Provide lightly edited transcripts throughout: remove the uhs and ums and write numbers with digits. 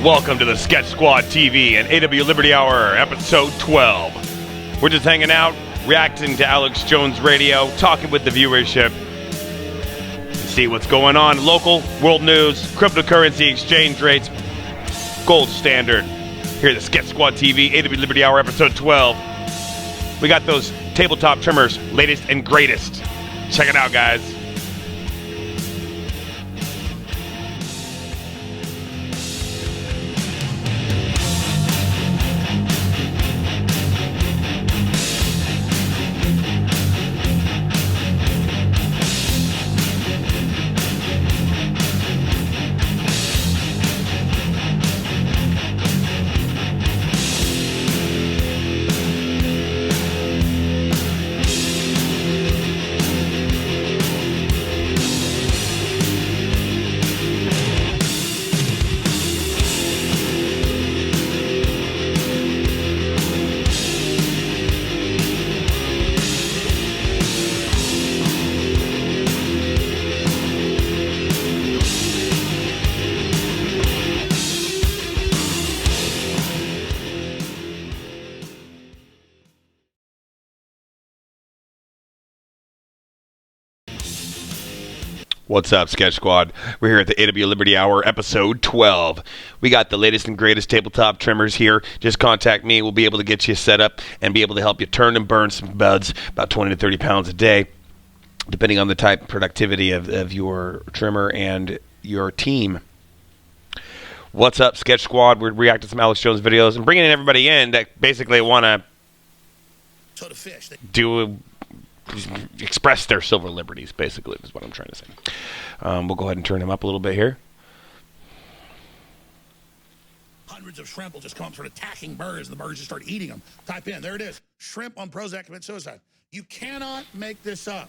Welcome to the Sketch Squad TV and aWo Liberty Hour, episode 12. We're just hanging out, reacting to Alex Jones Radio, talking with the viewership, see what's going on, local, world news, cryptocurrency exchange rates, gold standard. Here at the Sketch Squad TV, aWo Liberty Hour, episode 12. We got those tabletop trimmers, latest and greatest. Check it out, guys. What's up, Sketch Squad? We're here at the aWo Liberty Hour, episode 12. We got the latest and greatest tabletop trimmers here. Just contact me. We'll be able to get you set up and be able to help you turn and burn some buds, about 20 to 30 pounds a day, depending on the type and productivity of your trimmer and your team. What's up, Sketch Squad? We're reacting to some Alex Jones videos and bringing everybody in that basically want to express their silver liberties, basically, is what I'm trying to say. We'll go ahead and turn him up a little bit here. Hundreds of shrimp will just come up, start attacking birds, and the birds just start eating them. Type in, there it is. Shrimp on Prozac commit suicide. You cannot make this up.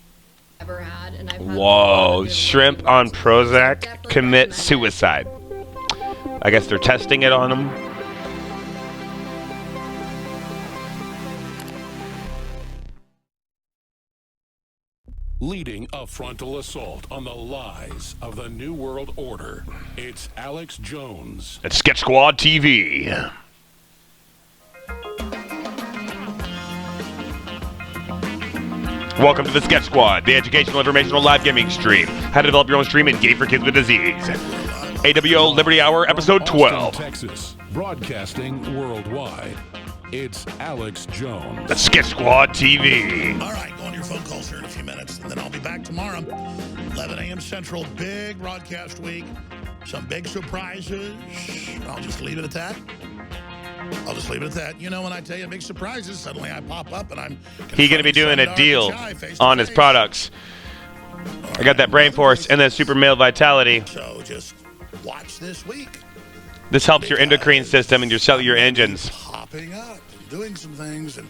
Ever had, and I've had Whoa, shrimp on Prozac commit suicide. I guess they're testing it on them. Leading a frontal assault on the lies of the New World Order, it's Alex Jones. At Sketch Squad TV. Welcome to the Sketch Squad, the educational, informational live gaming stream. How to develop your own stream and game for kids with disease. aWo Liberty Hour, episode 12. Austin, Texas, broadcasting worldwide. It's Alex Jones. At Sketch Squad TV. All right, go on your phone calls here in a few minutes, and then I'll be back tomorrow, 11 a.m. Central. Big broadcast week. Some big surprises. I'll just leave it at that. You know, when I tell you big surprises, suddenly I pop up and I'm... He's going to be doing a deal on his products. I got that Brain Force and that Super Male Vitality. So just watch this week. This helps your endocrine system and your engines. Popping up and doing some things. And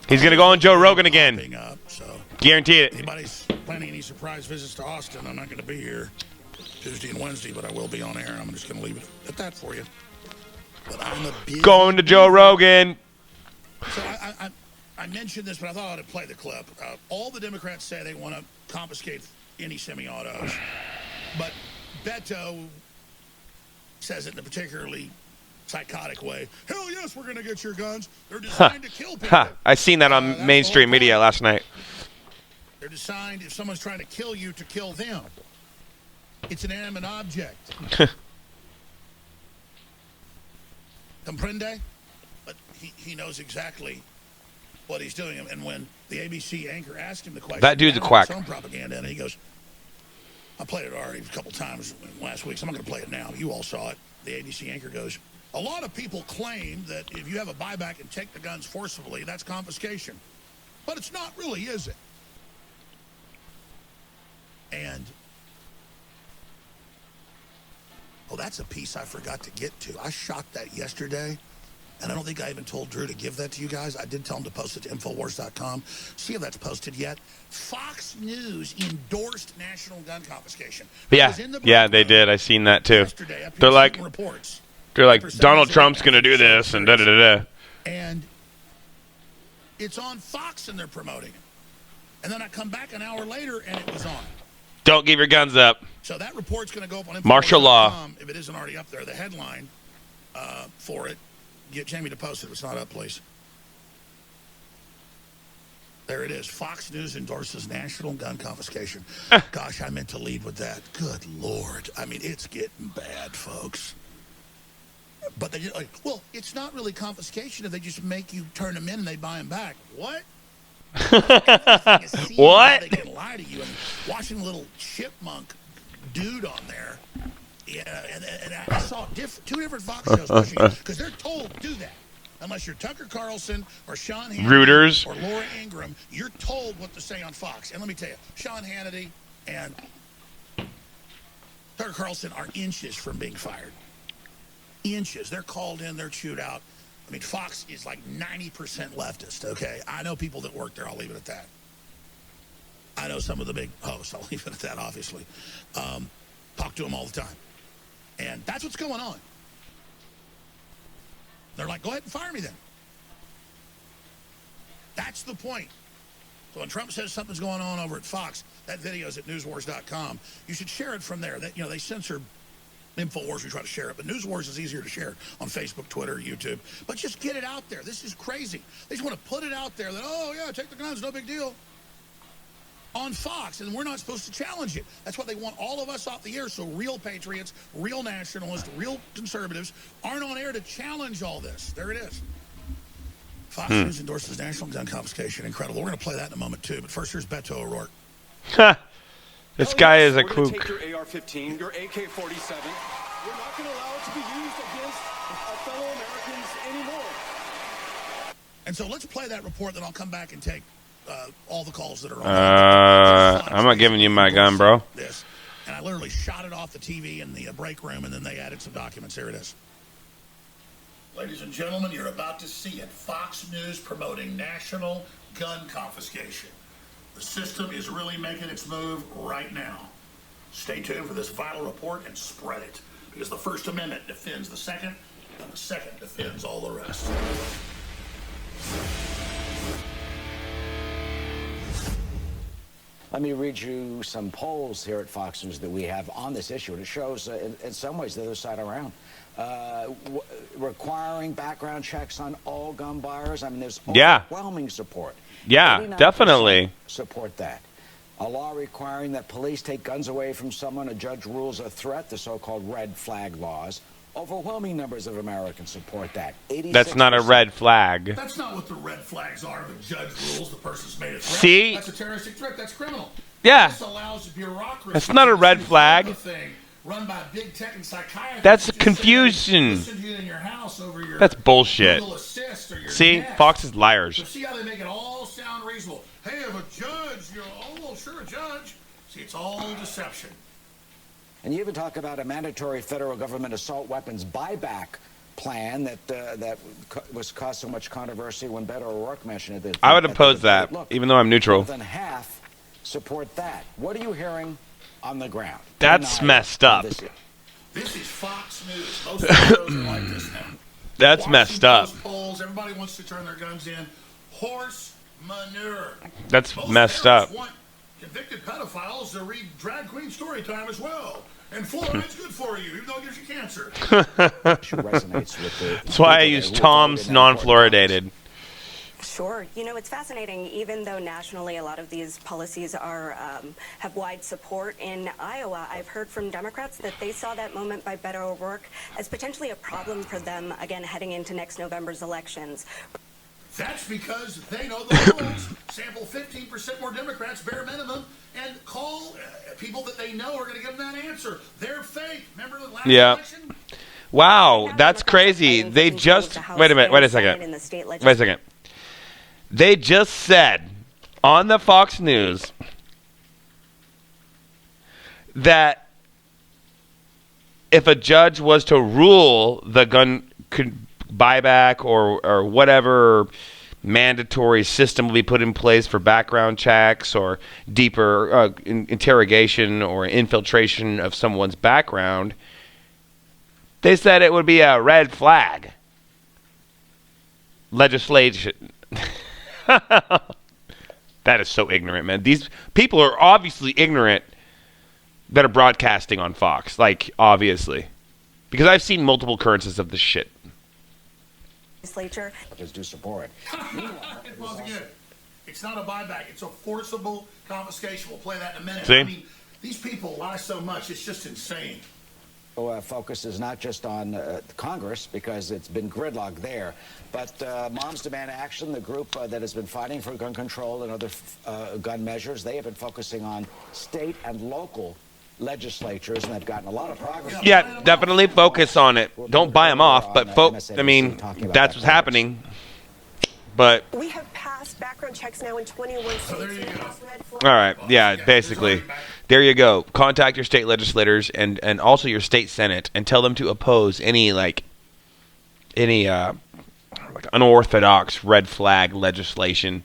he's going to go on Joe Rogan again. Up, so guaranteed it. Anybody's planning any surprise visits to Austin, I'm not going to be here Tuesday and Wednesday, but I will be on air. I'm just going to leave it at that for you. But I'm a big... Going to Joe Rogan. So I mentioned this, but I thought I ought to play the clip. All the Democrats say they want to confiscate any semi-autos. But Beto says it in a particularly psychotic way. Hell yes, we're going to get your guns. They're designed to kill people. I seen that on mainstream media last night. They're designed, if someone's trying to kill you, to kill them. It's an inanimate object. Comprende? But he knows exactly what he's doing. And when the ABC anchor asked him the question, that dude's a quack. Some propaganda, and he goes, I played it already a couple times last week, so I'm not going to play it now. You all saw it. The ABC anchor goes, a lot of people claim that if you have a buyback and take the guns forcibly, that's confiscation. But it's not really, is it? And, oh, that's a piece I forgot to get to. I shot that yesterday, and I don't think I even told Drew to give that to you guys. I did tell him to post it to Infowars.com. See if that's posted yet. Fox News endorsed national gun confiscation. Yeah, they did. I seen that too. They're like, Donald Trump's going to do this, and da-da-da-da. And it's on Fox, and they're promoting it. And then I come back an hour later, and it was on. Don't give your guns up. So that report's going to go up on martial law. if it isn't already up there. The headline for it. Get Jamie to post it if it's not up, please. There it is. Fox News endorses national gun confiscation. Gosh, I meant to lead with that. Good Lord. I mean, it's getting bad, folks. But they just like, well, it's not really confiscation if they just make you turn them in and they buy them back. What? What? They can lie to you. And watching a little chipmunk dude on there. Yeah, and I saw two different Fox shows pushing it because they're told to do that. Unless you're Tucker Carlson or Sean Hannity Reuters or Laura Ingraham, you're told what to say on Fox. And let me tell you, Sean Hannity and Tucker Carlson are inches from being fired. Inches. They're called in, they're chewed out. I mean, Fox is like 90% leftist, okay? I know people that work there. I'll leave it at that. I know some of the big hosts. I'll leave it at that, obviously. Talk to them all the time. And that's what's going on. They're like, go ahead and fire me then. That's the point. So when Trump says something's going on over at Fox, that video is at newswars.com. You should share it from there. That, they censor InfoWars. We try to share it, but NewsWars is easier to share on Facebook, Twitter, YouTube. But just get it out there. This is crazy. They just want to put it out there that, oh, yeah, take the guns, no big deal. On Fox, and we're not supposed to challenge it. That's why they want all of us off the air, so real patriots, real nationalists, real conservatives aren't on air to challenge all this. There it is. Fox News endorses national gun confiscation. Incredible. We're going to play that in a moment, too. But first, here's Beto O'Rourke. This guy is a We're gonna kook. take your AR-15, your AK-47. We're not going to allow it to be used against our fellow Americans anymore. And so let's play that report, then I'll come back and take all the calls that are on. I'm not giving you my gun, bro. This, and I literally shot it off the TV in the break room, and then they added some documents. Here it is. Ladies and gentlemen, you're about to see it. Fox News promoting national gun confiscation. The system is really making its move right now. Stay tuned for this vital report and spread it, because the First Amendment defends the Second, and the Second defends all the rest. Let me read you some polls here at Fox News that we have on this issue. And it shows, in some ways, the other side around. Requiring background checks on all gun buyers. I mean, there's overwhelming support. Yeah, 89% definitely. support that. A law requiring that police take guns away from someone a judge rules a threat, the so-called red flag laws. Overwhelming numbers of Americans support that. 86%. That's not a red flag. That's not what the red flags are. The judge rules the person's made a threat. See? That's a terroristic threat. That's criminal. Yeah. This allows bureaucracy. That's not a red flag. Run by big tech and psychiatrists. That's confusion. Listen to you in your house over your That's bullshit. Google Assist or your See? Nest. Fox is liars. So see how they make it all sound reasonable. Hey, if a judge, oh, well, sure, a judge. See, it's all deception. And you even talk about a mandatory federal government assault weapons buyback plan that was caused so much controversy when Beto O'Rourke mentioned it. I would oppose that, even though I'm neutral. More than half support that. What are you hearing on the ground? That's messed up. This is Fox News. Most of the shows are like this now. That's messed up. Polls, everybody wants to turn their guns in. Horse manure. That's Most messed parents up. want convicted pedophiles to read drag queen story time as well. And fluoride's good for you, even though it gives you cancer. That's why I use Tom's non-fluoridated. Sure. It's fascinating. Even though nationally a lot of these policies are have wide support in Iowa, I've heard from Democrats that they saw that moment by Beto O'Rourke as potentially a problem for them, again, heading into next November's elections. That's because they know the rules. Sample 15% more Democrats, bare minimum, and call people that they know are going to give them that answer. They're fake. Remember the last election? Wow, that's crazy. They just... Wait a second. They just said on the Fox News that if a judge was to rule the gun buyback or whatever mandatory system will be put in place for background checks or deeper interrogation or infiltration of someone's background, they said it would be a red flag legislation. That is so ignorant, man. These people are obviously ignorant that are broadcasting on Fox. Like, obviously. Because I've seen multiple occurrences of this shit. Legislature. Do support. Pause again. It's not a buyback. It's a forcible confiscation. We'll play that in a minute. See? I mean, these people lie so much. It's just insane. Focus is not just on Congress, because it's been gridlock there, but Moms Demand Action, the group that has been fighting for gun control and other gun measures, they have been focusing on state and local legislatures, and they've gotten a lot of progress. Yeah, definitely focus on it. Don't buy them off, but I mean, that's what's happening. But we have passed background checks now in 21 states. So there you go. all right, yeah, basically, there you go. Contact your state legislators and also your state senate and tell them to oppose any like unorthodox red flag legislation,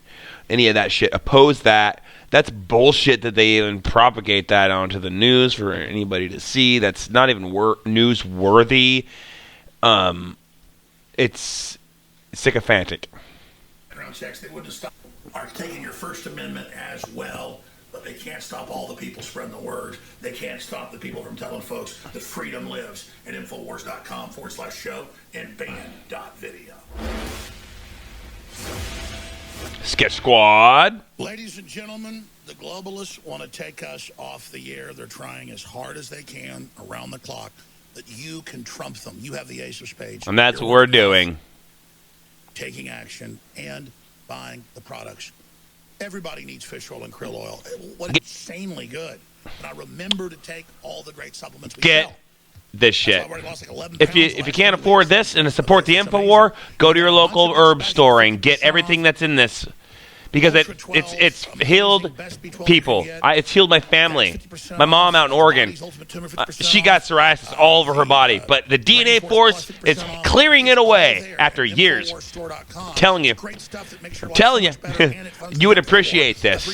any of that shit. Oppose that. That's bullshit that they even propagate that onto the news for anybody to see. That's not even newsworthy. It's sycophantic. Checks, they wouldn't stop. Are taking your First Amendment as well, but they can't stop all the people spreading the word. They can't stop the people from telling folks that freedom lives at Infowars.com/show and band.video. Sketch Squad. Ladies and gentlemen, the globalists want to take us off the air. They're trying as hard as they can around the clock that you can trump them. You have the ace of spades. And that's what we're doing. Taking action and buying the products. Everybody needs fish oil and krill oil. What insanely good. But I remember to take all the great supplements we sell. This shit. I've already lost like 11 If you can't afford this and to support the InfoWar, go to your local herb store and get everything that's in this. Because it's healed people. It's healed my family. My mom out in Oregon, she got psoriasis all over her body. But the DNA Force is clearing it away after years. I'm telling you. You would appreciate this.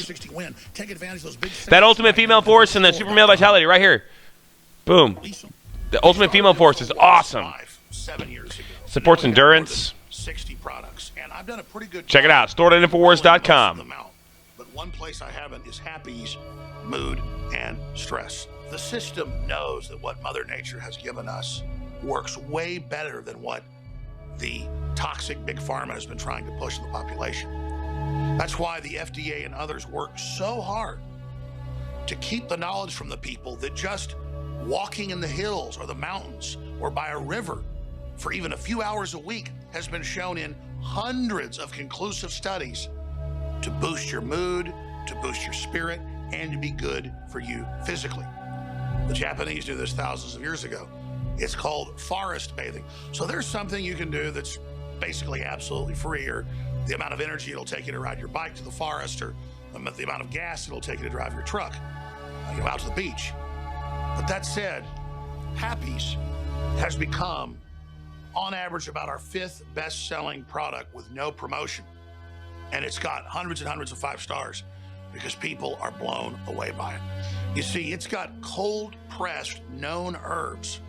That Ultimate Female Force and the Super Male Vitality right here. Boom. The Ultimate Female Force is awesome. 7 years ago. Supports endurance. 60 products. And I've done a pretty good Check it out. Stored at Infowars.com. But one place I haven't is happy's, mood, and stress. The system knows that what Mother Nature has given us works way better than what the toxic Big Pharma has been trying to push in the population. That's why the FDA and others work so hard to keep the knowledge from the people that just walking in the hills or the mountains or by a river for even a few hours a week has been shown in hundreds of conclusive studies to boost your mood, to boost your spirit, and to be good for you physically. The Japanese knew this thousands of years ago. It's called forest bathing. So there's something you can do that's basically absolutely free, or the amount of energy it'll take you to ride your bike to the forest, or the amount of gas it'll take you to drive your truck out to the beach. But that said, Happy's has become, on average, about our 5th best-selling product with no promotion. And it's got hundreds and hundreds of 5 stars because people are blown away by it. You see, it's got cold-pressed known herbs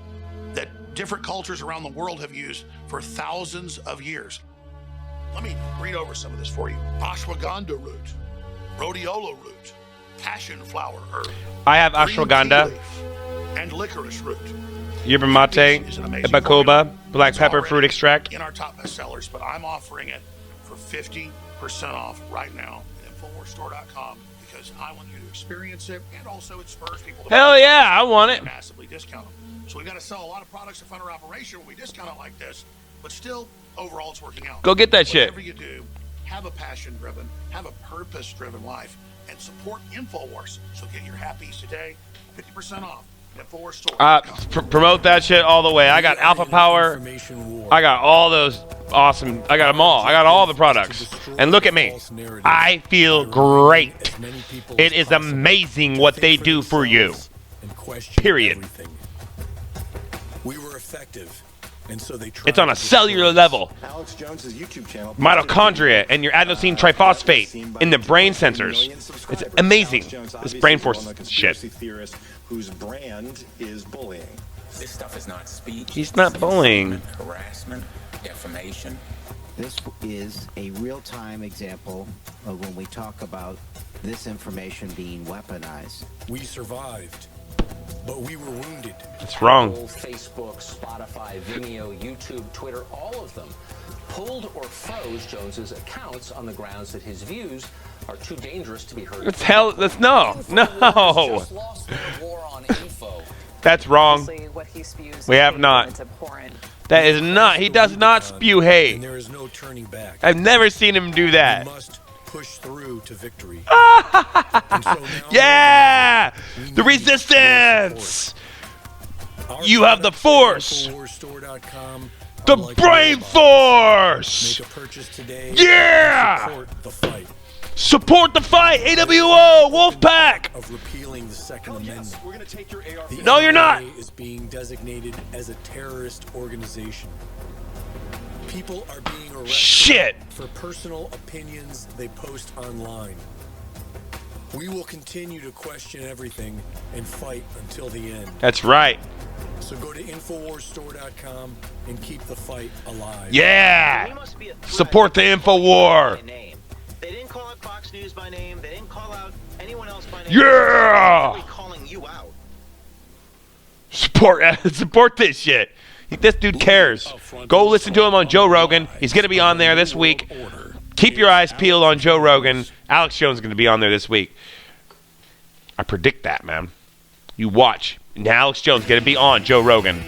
that different cultures around the world have used for thousands of years. Let me read over some of this for you. Ashwagandha root, rhodiola root, passion flower herb. I have ashwagandha, and licorice root. yerba mate, ibacoba, black pepper fruit extract. In our top bestsellers, but I'm offering it for 50% off right now at InfoWarsStore.com because I want you to experience it, and also it spurs people to Hell yeah, I want it. massively discount them. So we've got to sell a lot of products to fund our operation when we discount it like this, but still, overall, it's working out. Go get that shit. Whatever you do, have a passion-driven, have a purpose-driven life, and support InfoWars. So get your Happy's today, 50% off. Promote that shit all the way. I got Alpha Power. I got all those awesome. I got them all. I got all the products. And look at me. I feel great. It is amazing what they do for you. Period. We were effective. And so they it's on a cellular level. Alex Jones's YouTube channel. Mitochondria and your adenosine triphosphate in the brain sensors. It's amazing. This brain force shit. Whose brand is bullying. This stuff is not speech. He's not bullying. Harassment, defamation. This is a real-time example of when we talk about this information being weaponized. We survived. but we were wounded. That's wrong. Apple, Facebook, Spotify, Vimeo, YouTube, Twitter, all of them pulled or froze Jones's accounts on the grounds that his views are too dangerous to be heard. That's hell. That's no. That's wrong. We have not. That is not. He does not spew hate. And there is no turning back. I've never seen him do that. We must push through to victory. Yeah! The resistance! You have the force! The brain force! Make a purchase today. Yeah! Support the fight. Support the fight! aWo! Wolfpack! Of repealing the Second Amendment. We're going to take your AR. No, you're not! is being designated as a terrorist organization. People are being arrested Shit! for personal opinions they post online. We will continue to question everything and fight until the end. That's right. So go to InfoWarsStore.com and keep the fight alive. Yeah! Support the InfoWar! They didn't call out Fox News by name. They didn't call out anyone else by name. Yeah! They're calling you out. Support this shit. This dude cares. Go listen to him on Joe Rogan. He's going to be on there this week. Keep your eyes peeled on Joe Rogan. Alex Jones is going to be on there this week. I predict that, man. You watch. And Alex Jones is going to be on Joe Rogan.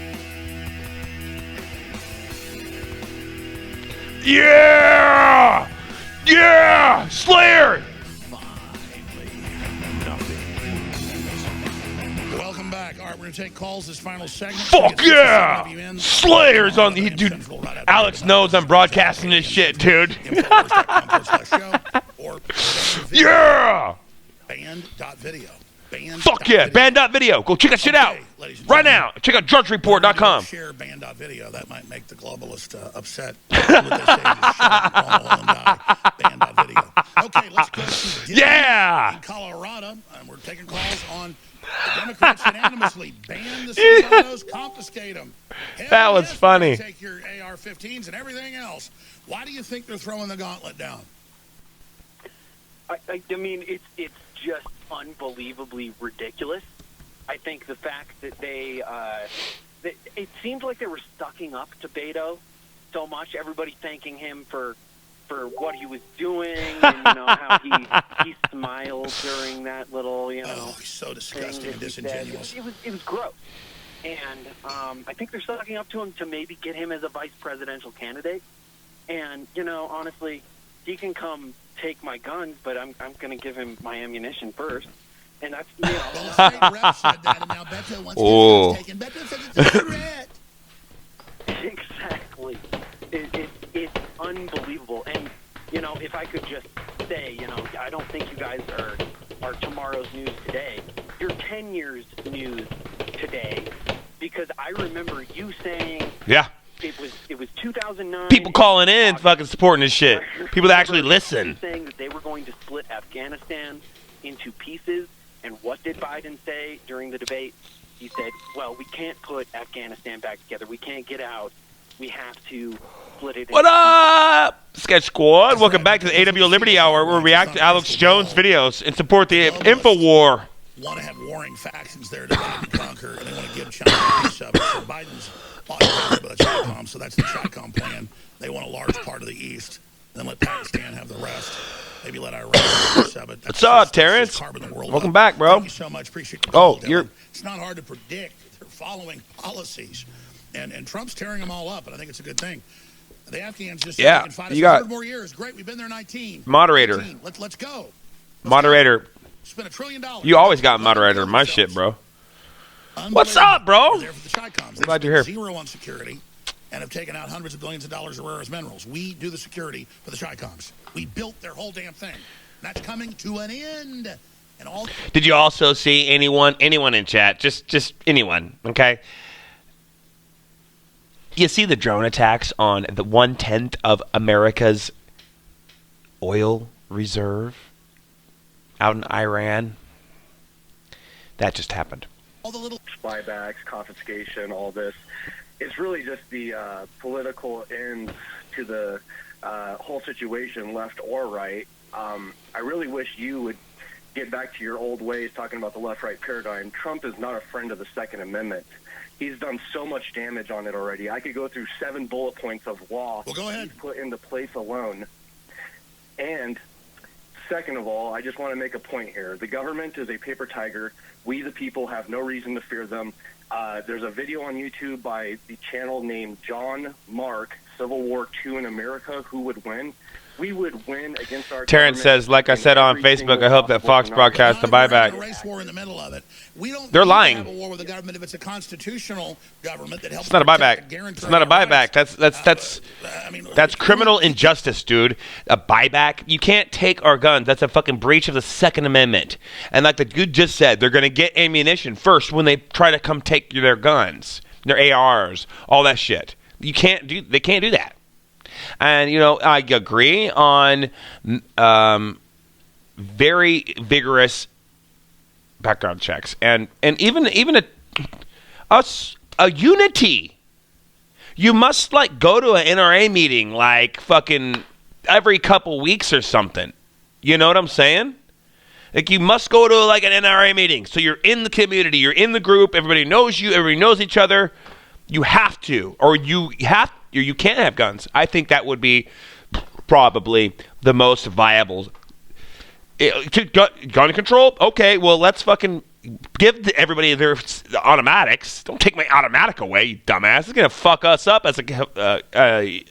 Yeah! Yeah! Slayer! Welcome back. All right, we're going to take calls this final segment. Fuck yeah! Slayer's on the... Dude, Alex knows I'm broadcasting this shit, dude. Yeah! Band.video. Fuck yeah! Band.video. Go check that shit out. Right now. Check out drudgereport.com. Share band.video. That might make the globalist upset. Band.video. Okay, let's go to Yeah! in Colorado, and we're taking calls on the Democrats unanimously ban the semi-autos, confiscate them. That was funny. Take your AR-15s and everything else. Why do you think they're throwing the gauntlet down? I mean, it's just unbelievably ridiculous. I think the fact that it seemed like they were sucking up to Beto so much. Everybody thanking him for what he was doing, and how he smiled during that little he's so disgusting and disingenuous. It was gross, and I think they're sucking up to him to maybe get him as a vice presidential candidate. And honestly, he can come take my guns, but I'm going to give him my ammunition first. And that's, Well, the state rep said that, and now Beto wants to take him. Beto says it's a threat. Exactly. It's unbelievable. And, if I could just say, I don't think you guys are tomorrow's news today. You're 10 years news today, because I remember you saying... Yeah. It was 2009. People calling in, fucking supporting this shit. People that actually listen. Saying that they were going to split Afghanistan into pieces, and what did Biden say during the debate? He said, "Well, we can't put Afghanistan back together. We can't get out. We have to split it." What up, Sketch Squad? Welcome back to the aWo Liberty Hour, where we react to Alex Jones videos and support the InfoWar. Want to have warring factions there to conquer, and they want to give China a piece of it. So Biden's occupied by the Chicom, so that's the Chicom plan. They want a large part of the East, then let Pakistan have the rest. Maybe let Iran have a piece of it. What's up, Terrence? Welcome back, bro. Thank you so much. Appreciate the call, Dylan. It's not hard to predict. They're following policies, and Trump's tearing them all up, and I think it's a good thing. The Afghans just said they can fight us for 100 more years. Great, we've been there 19. Moderator. 19. Let's go. Moderator. Spend $1 trillion. You always got moderator in my shit, bro. What's up, bro? There for the Chicoms. Glad you're here. Zero on security, and have taken out hundreds of billions of dollars of rare earth minerals. We do the security for the Chicoms. We built their whole damn thing. That's coming to an end. And all. Did you also see anyone in chat? Just anyone, okay? You see the drone attacks on the 1/10 of America's oil reserve out in Iran? That just happened. All the little buybacks, confiscation, all this. It's really just the political end to the whole situation, left or right. I really wish you would get back to your old ways talking about the left-right paradigm, Trump is not a friend of the Second Amendment. He's done so much damage on it already. I could go through 7 bullet points of law he's put into place alone. And second of all, I just want to make a point here. The government is a paper tiger. We, the people, have no reason to fear them. There's a video on YouTube by the channel named John Mark, Civil War II in America, Who Would Win? We would win against our Terrence says, like I said on Facebook, I hope that Fox broadcasts the buyback. Race war in the middle of it. We don't They're lying. have a war with the government if it's a constitutional government that helps. It's not a buyback. It's not a buyback. That's criminal injustice, dude. A buyback. You can't take our guns. That's a fucking breach of the Second Amendment. And like the dude just said, they're going to get ammunition first when they try to come take their guns, their ARs, all that shit. They can't do that. And, you know, I agree on very vigorous background checks and even a unity. You must, like, go to an NRA meeting, like, fucking every couple weeks or something. You know what I'm saying? Like, you must go to, like, an NRA meeting. So you're in the community. You're in the group. Everybody knows you. Everybody knows each other. You have to. Or you can't have guns. I think that would be probably the most viable. Gun control? Okay, well, let's fucking give everybody their automatics. Don't take my automatic away, you dumbass. It's going to fuck us up as a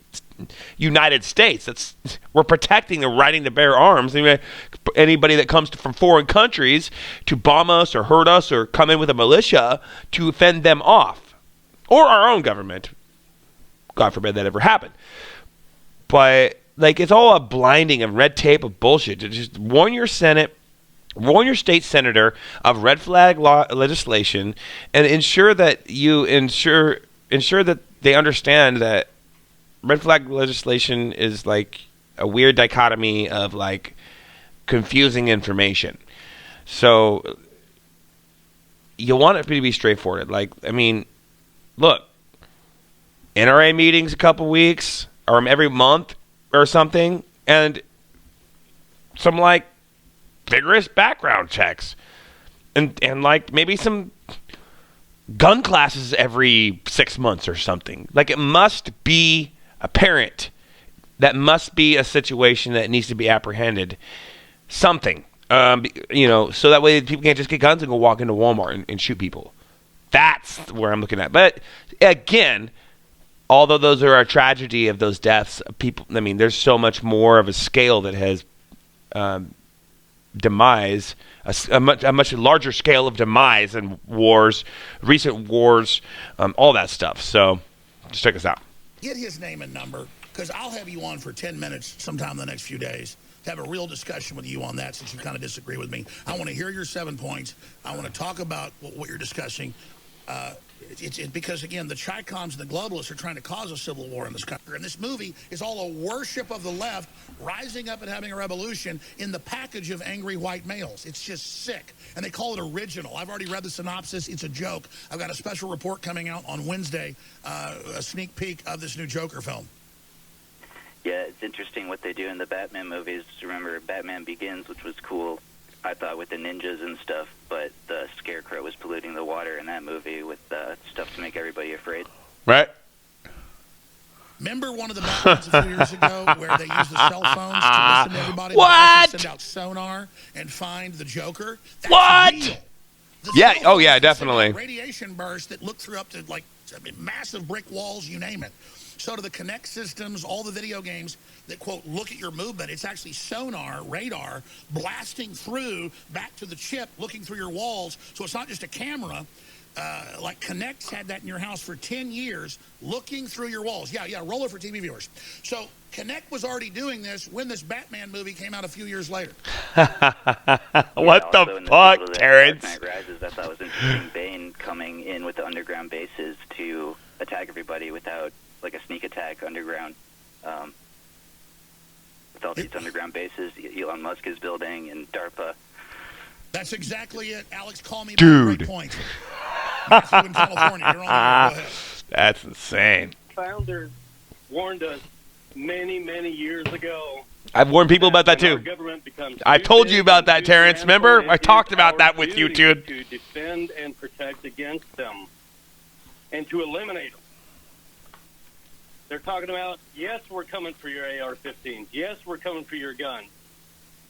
United States. We're protecting the right to bear arms. Anybody that comes from foreign countries to bomb us or hurt us or come in with a militia to fend them off. Or our own government. God forbid that ever happened. But, like, it's all a blinding of red tape of bullshit. To just warn your Senate, warn your state senator of red flag legislation, and ensure that they understand that red flag legislation is like a weird dichotomy of, like, confusing information. So you want it to be straightforward. Like, I mean, look, NRA meetings a couple weeks or every month or something, and some, like, vigorous background checks, and like maybe some gun classes every 6 months or something. Like, it must be apparent. That must be a situation that needs to be apprehended. Something, you know, so that way people can't just get guns and go walk into Walmart and shoot people. That's where I'm looking at. But again, although those are a tragedy of those deaths, people, I mean, there's so much more of a scale that has demise, a much larger scale of demise in wars, recent wars, all that stuff. So just check this out. Get his name and number, because I'll have you on for 10 minutes sometime in the next few days to have a real discussion with you on that, since you kind of disagree with me. I want to hear your 7 points. I want to talk about what you're discussing. Because, again, the Chi-Coms and the globalists are trying to cause a civil war in this country. And this movie is all a worship of the left rising up and having a revolution in the package of angry white males. It's just sick. And they call it original. I've already read the synopsis. It's a joke. I've got a special report coming out on Wednesday, a sneak peek of this new Joker film. Yeah, it's interesting what they do in the Batman movies. Remember Batman Begins, which was cool, I thought, with the ninjas and stuff, but the Scarecrow was polluting the water in that movie with stuff to make everybody afraid. Right. Remember one of the Batmans a few years ago where they used the cell phones to listen to everybody? What? Send out sonar and find the Joker? That's what? Real. Yeah. Oh, yeah, definitely. Radiation burst that looked through up to, like, massive brick walls, you name it. So do the Kinect systems, all the video games that, quote, look at your movement. It's actually sonar, radar, blasting through back to the chip, looking through your walls. So it's not just a camera. Like Kinect's had that in your house for 10 years, looking through your walls. Yeah, roll it for TV viewers. So Kinect was already doing this when this Batman movie came out a few years later. What the fuck, Terrence? Dark Knight Rises, I thought was interesting. Bane coming in with the underground bases to attack everybody without, like, a sneak attack underground. With all these underground bases Elon Musk is building and DARPA. That's exactly it. Alex, call me dude. Back. Point. Matthew in California. You're on. Go ahead. That's insane. Founders warned us many, many years ago. I've warned people about that too. Our government becomes I told you about that, Terrence. Remember? I talked about that with you, dude. To defend and protect against them and to eliminate them. They're talking about, yes, we're coming for your AR-15s. Yes, we're coming for your guns.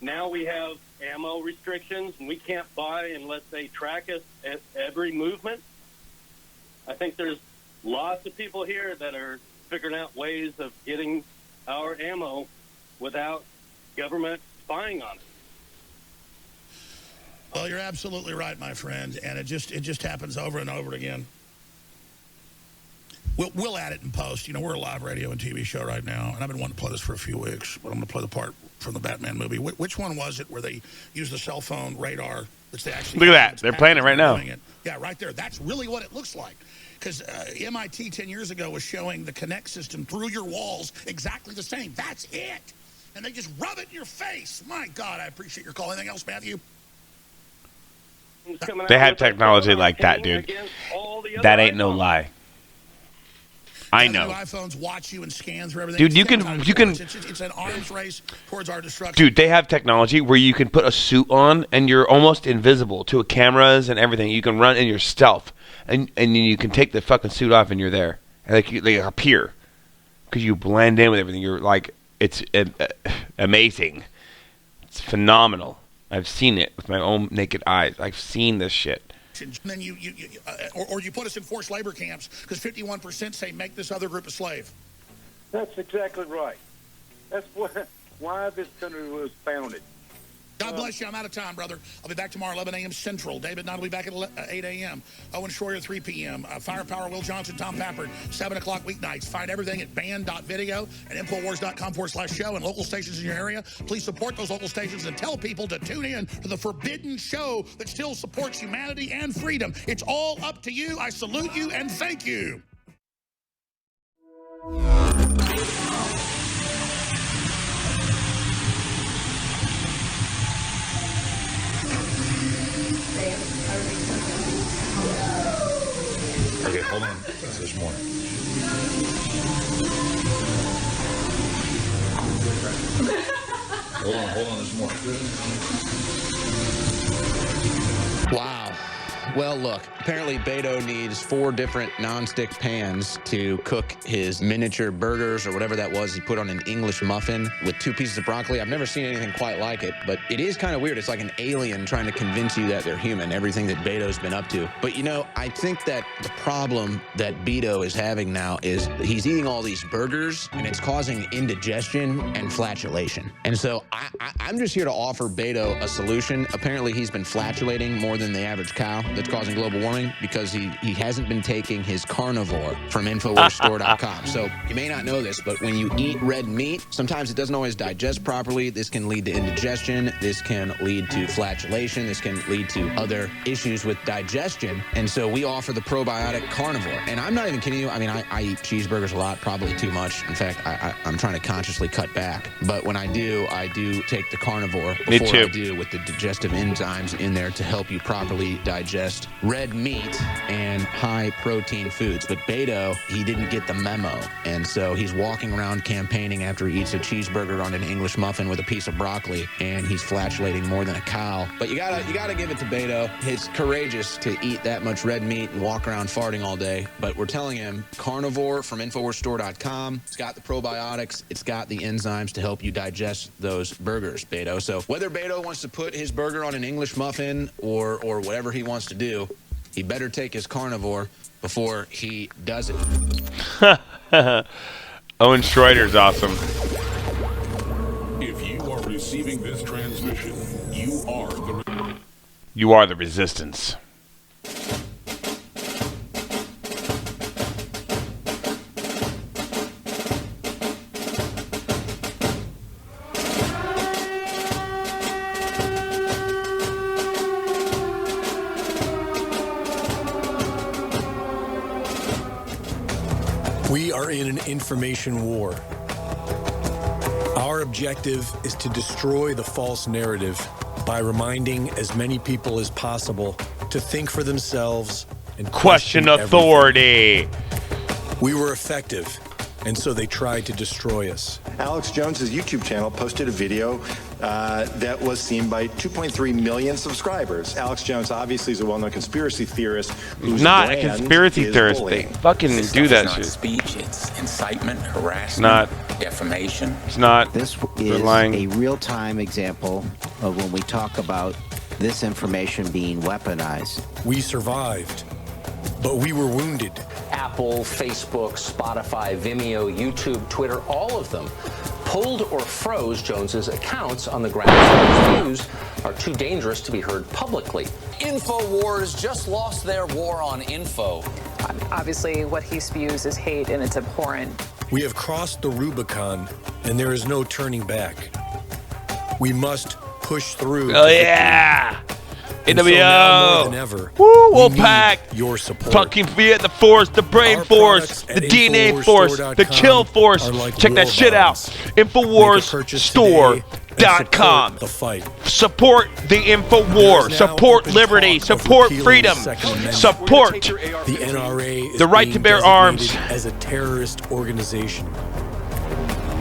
Now we have ammo restrictions, and we can't buy unless they track us at every movement. I think there's lots of people here that are figuring out ways of getting our ammo without government spying on it. Well, you're absolutely right, my friend, and it just happens over and over again. We'll add it in post. You know, we're a live radio and TV show right now, and I've been wanting to play this for a few weeks, but I'm going to play the part from the Batman movie. Which one was it where they use the cell phone radar, which they actually... Look at that. They're playing it right now. Yeah, right there. That's really what it looks like. Because MIT 10 years ago was showing the Connect system through your walls exactly the same. That's it. And they just rub it in your face. My God, I appreciate your call. Anything else, Matthew? They have technology like that, dude. That ain't no lie. I know. iPhones watch you and scan through everything. Dude, you can. It's an arms race towards our destruction. Dude, they have technology where you can put a suit on and you're almost invisible to cameras and everything. You can run in your stealth, and you can take the fucking suit off and you're there. And they appear because you blend in with everything. You're like, it's amazing. It's phenomenal. I've seen it with my own naked eyes. I've seen this shit. And then you put us in forced labor camps because 51% say make this other group a slave. That's exactly right. That's why this country was founded. God bless you. I'm out of time, brother. I'll be back tomorrow, 11 a.m. Central. David and I will be back at 8 a.m. Owen Schroyer, 3 p.m. Firepower, Will Johnson, Tom Pappard, 7 o'clock weeknights. Find everything at band.video and infowars.com/show and local stations in your area. Please support those local stations and tell people to tune in to the forbidden show that still supports humanity and freedom. It's all up to you. I salute you and thank you. Okay, hold on. There's more. Hold on, there's more. Wow. Well, look, apparently Beto needs 4 different non-stick pans to cook his miniature burgers or whatever that was he put on an English muffin with 2 pieces of broccoli. I've never seen anything quite like it, but it is kind of weird. It's like an alien trying to convince you that they're human, everything that Beto's been up to. But, you know, I think that the problem that Beto is having now is he's eating all these burgers, and it's causing indigestion and flatulation. And so I'm just here to offer Beto a solution. Apparently, he's been flatulating more than the average cow. That's causing global warming because he hasn't been taking his carnivore from InfoWarsStore.com. So you may not know this, but when you eat red meat, sometimes it doesn't always digest properly. This can lead to indigestion. This can lead to flatulation. This can lead to other issues with digestion. And so we offer the probiotic carnivore. And I'm not even kidding you. I mean, I eat cheeseburgers a lot, probably too much. In fact, I'm trying to consciously cut back. But when I do take the carnivore before I do with the digestive enzymes in there to help you properly digest red meat and high protein foods. But Beto, he didn't get the memo. And so he's walking around campaigning after he eats a cheeseburger on an English muffin with a piece of broccoli, and he's flatulating more than a cow. But you gotta give it to Beto. It's courageous to eat that much red meat and walk around farting all day. But we're telling him carnivore from InfoWarsStore.com. It's got the probiotics. It's got the enzymes to help you digest those burgers, Beto. So whether Beto wants to put his burger on an English muffin or whatever he wants to do, he better take his carnivore before he does it. Owen Schroeder's awesome. If you are receiving this transmission, you are the resistance. We are in an information war. Our objective is to destroy the false narrative by reminding as many people as possible to think for themselves and question authority. We were effective, and so they tried to destroy us. Alex Jones's YouTube channel posted a video that was seen by 2.3 million subscribers. Alex Jones obviously is a well-known conspiracy theorist. Who's not a conspiracy theorist. They fucking do that shit. Speech, it's incitement, harassment, it's not defamation. It's not. This is a real-time example of when we talk about this information being weaponized. We survived, but we were wounded. Apple, Facebook, Spotify, Vimeo, YouTube, Twitter, all of them pulled or froze Jones's accounts on the grounds that his views are too dangerous to be heard publicly. InfoWars just lost their war on info. Obviously, what he spews is hate, and it's abhorrent. We have crossed the Rubicon, and there is no turning back. We must push through. Oh, yeah. And so now more than ever, Woo, we need Wolfpack. Your support. Fucking Fiat, the Force, the Brain Force, the DNA Force, the Chill Force. Like check that shit out. InfoWarsStore.com. The fight. Support the InfoWar. Support liberty. Support freedom. Support the NRA. Is the right to bear arms as a terrorist organization.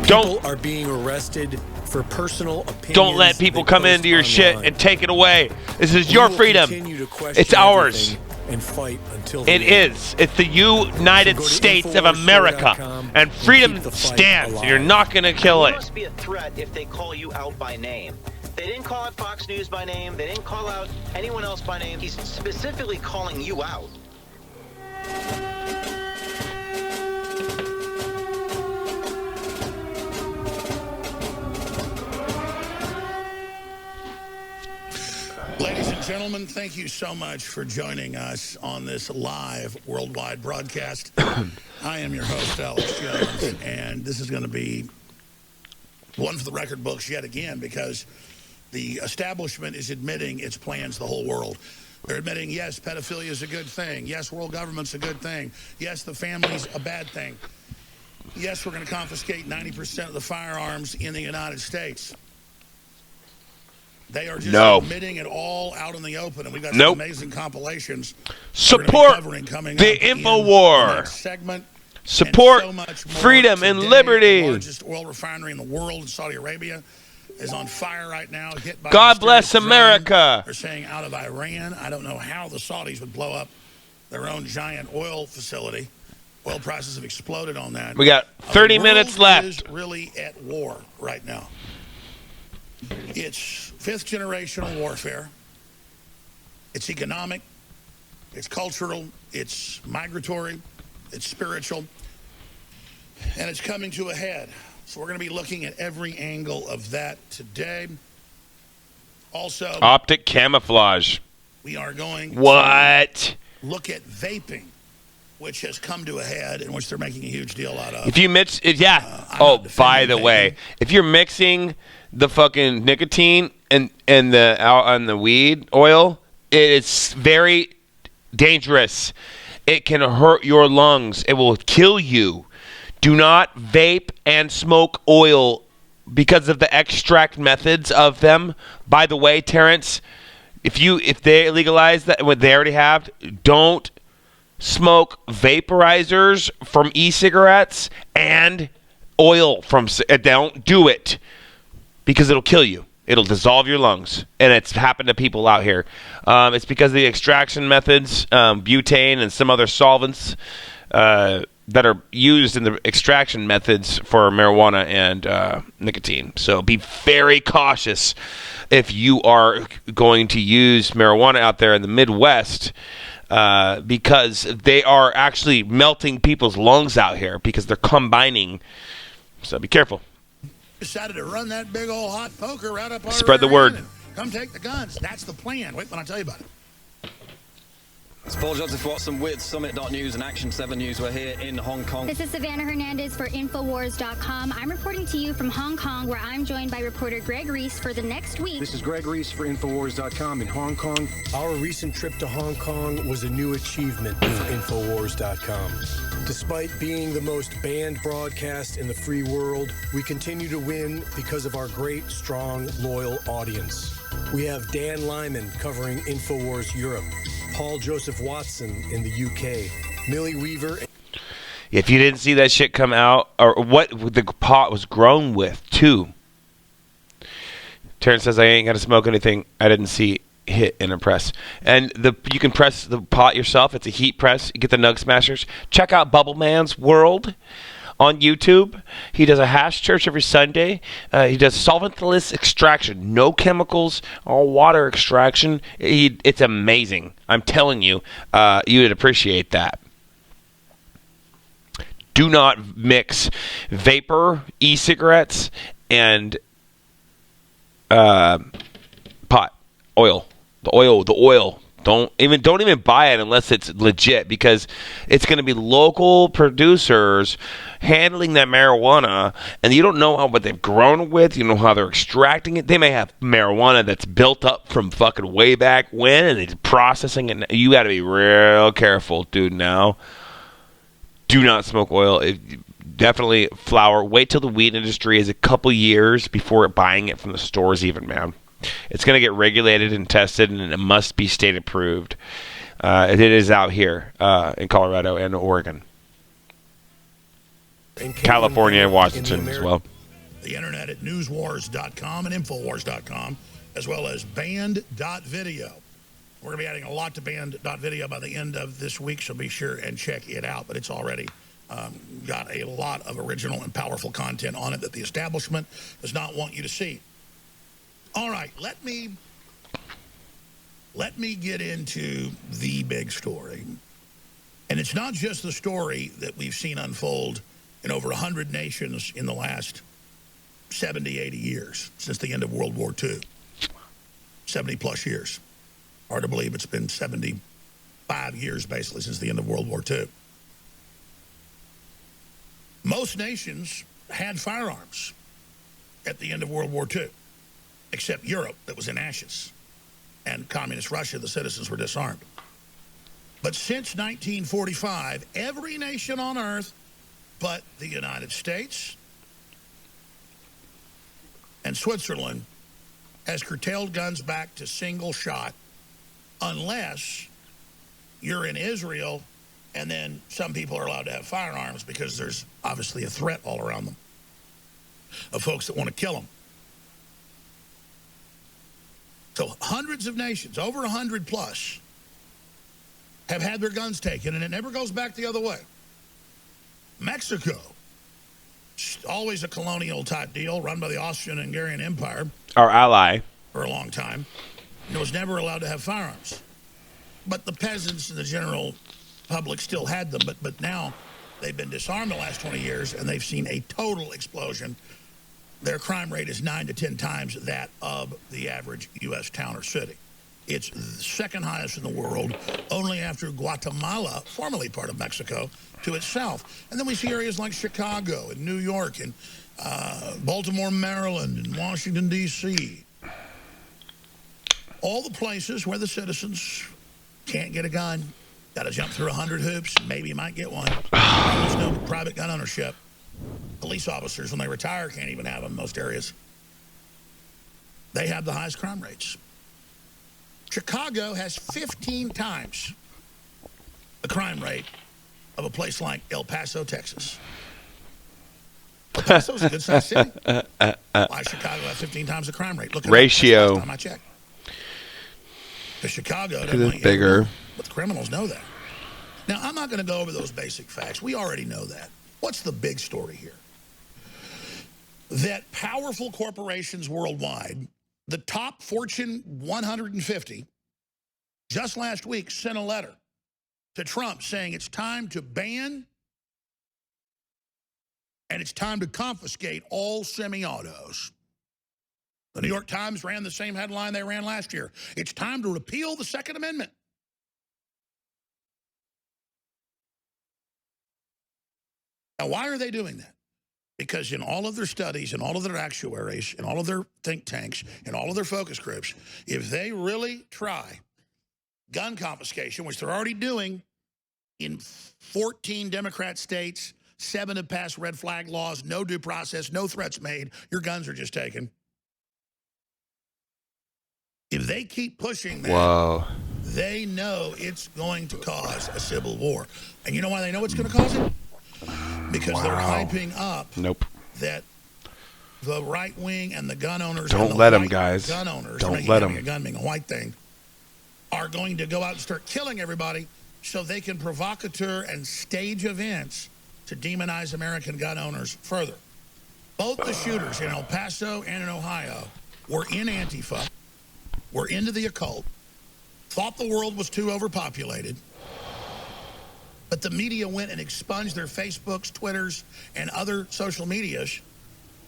Don't People are being arrested for personal opinions. Don't let people come into your shit and take it away. This is your freedom. It's ours. And fight until it is. It's the United States of America, and freedom stands. You're not gonna kill it. It must be a threat if they call you out by name. They didn't call out Fox News by name. They didn't call out anyone else by name. He's specifically calling you out. Ladies and gentlemen, thank you so much for joining us on this live worldwide broadcast. I am your host, Alex Jones, and this is going to be one for the record books yet again, because the establishment is admitting its plans to the whole world. They're admitting, yes, pedophilia is a good thing. Yes, world government's a good thing. Yes, the family's a bad thing. Yes, we're going to confiscate 90% of the firearms in the United States. They are just admitting it all out in the open, and we've got some amazing compilations. Support the InfoWar. Segment. Support freedom and liberty. The largest oil refinery in the world in Saudi Arabia is on fire right now. Hit by God bless America. They're saying out of Iran. I don't know how the Saudis would blow up their own giant oil facility. Oil prices have exploded on that. We got 30 minutes left. Is really at war right now. It's fifth generational warfare. It's economic, it's cultural, it's migratory, it's spiritual, and it's coming to a head. So we're going to be looking at every angle of that today. Also, optic camouflage. We are going to look at vaping, which has come to a head, and which they're making a huge deal out of. If you mix, by the way, if you're mixing the fucking nicotine and the on the weed oil, it's very dangerous. It can hurt your lungs. It will kill you. Do not vape and smoke oil because of the extract methods of them. By the way, Terrence, if they legalize that, what they already have, don't smoke vaporizers from e-cigarettes and oil from. Don't do it. Because it'll kill you. It'll dissolve your lungs. And it's happened to people out here. It's because of the extraction methods, butane and some other solvents that are used in the extraction methods for marijuana and nicotine. So be very cautious if you are going to use marijuana out there in the Midwest, because they are actually melting people's lungs out here because they're combining. So be careful. Decided to run that big old hot poker right up our Spread the word. Come take the guns. That's the plan. Wait when I tell you about it. It's Paul Joseph Watson with Summit.News and Action 7 News. We're here in Hong Kong. This is Savannah Hernandez for Infowars.com. I'm reporting to you from Hong Kong, where I'm joined by reporter Greg Reese for the next week. This is Greg Reese for Infowars.com in Hong Kong. Our recent trip to Hong Kong was a new achievement for Infowars.com. Despite being the most banned broadcast in the free world, we continue to win because of our great, strong, loyal audience. We have Dan Lyman covering Infowars Europe, Paul Joseph Watson in the UK, Millie Weaver. If you didn't see that shit come out, or what the pot was grown with, too. Terrence says, I ain't got to smoke anything I didn't see hit in a press. And you can press the pot yourself. It's a heat press. You get the Nug Smashers. Check out Bubble Man's World on YouTube. He does a hash church every Sunday. He does solventless extraction. No chemicals, all water extraction. It's amazing. I'm telling you, you would appreciate that. Do not mix vapor, e-cigarettes, and pot oil. The oil. Don't even buy it unless it's legit, because it's going to be local producers handling that marijuana, and you don't know what they've grown with. You don't know how they're extracting it. They may have marijuana that's built up from fucking way back when, and they're processing it. You got to be real careful, dude. Now, do not smoke oil. Definitely flower. Wait till the weed industry is a couple years before buying it from the stores, even, man. It's going to get regulated and tested, and it must be state approved. It is out here in Colorado and Oregon. California and Washington as well. The internet at newswars.com and infowars.com, as well as band.video. We're going to be adding a lot to band.video by the end of this week, so be sure and check it out. But it's already got a lot of original and powerful content on it that the establishment does not want you to see. All right, let me get into the big story. And it's not just the story that we've seen unfold in over 100 nations in the last 70, 80 years, since the end of World War II. 70-plus years. Hard to believe it's been 75 years, basically, since the end of World War II. Most nations had firearms at the end of World War II. Except Europe, that was in ashes. And communist Russia, the citizens were disarmed. But since 1945, every nation on Earth but the United States and Switzerland has curtailed guns back to single shot, unless you're in Israel, and then some people are allowed to have firearms because there's obviously a threat all around them of folks that want to kill them. So hundreds of nations, over 100 plus, have had their guns taken, and it never goes back the other way. Mexico, always a colonial type deal, run by the Austrian-Hungarian Empire. Our ally. For a long time. And it was never allowed to have firearms. But the peasants and the general public still had them. But now they've been disarmed the last 20 years, and they've seen a total explosion. Their crime rate is 9 to 10 times that of the average U.S. town or city. It's the second highest in the world, only after Guatemala, formerly part of Mexico, to itself. And then we see areas like Chicago and New York and Baltimore, Maryland, and Washington, D.C. All the places where the citizens can't get a gun, got to jump through 100 hoops, maybe you might get one. There's no private gun ownership. Police officers, when they retire, can't even have them in most areas. They have the highest crime rates. Chicago has 15 times the crime rate of a place like El Paso, Texas. El Paso's a good-sized city. Why Chicago have 15 times the crime rate? Look at ratio. Last time I checked. Because Chicago doesn't want bigger. But the criminals know that. Now, I'm not going to go over those basic facts. We already know that. What's the big story here? That powerful corporations worldwide, the top Fortune 150, just last week sent a letter to Trump saying it's time to ban and it's time to confiscate all semi-autos. The New York Times ran the same headline they ran last year. It's time to repeal the Second Amendment. Now, why are they doing that? Because in all of their studies, and all of their actuaries, and all of their think tanks, and all of their focus groups, if they really try gun confiscation, which they're already doing in 14 Democrat states, 7 have passed red flag laws, no due process, no threats made, your guns are just taken. If they keep pushing that, they know it's going to cause a civil war. And you know why they know it's going to cause it? Because they're hyping up that the right wing and the gun owners. Don't and the let them, white guys. Gun owners. Don't let them. A gun being a white thing. Are going to go out and start killing everybody so they can provocateur and stage events to demonize American gun owners further. Both the shooters in El Paso and in Ohio were in Antifa, were into the occult, thought the world was too overpopulated, but the media went and expunged their Facebooks, Twitters, and other social medias,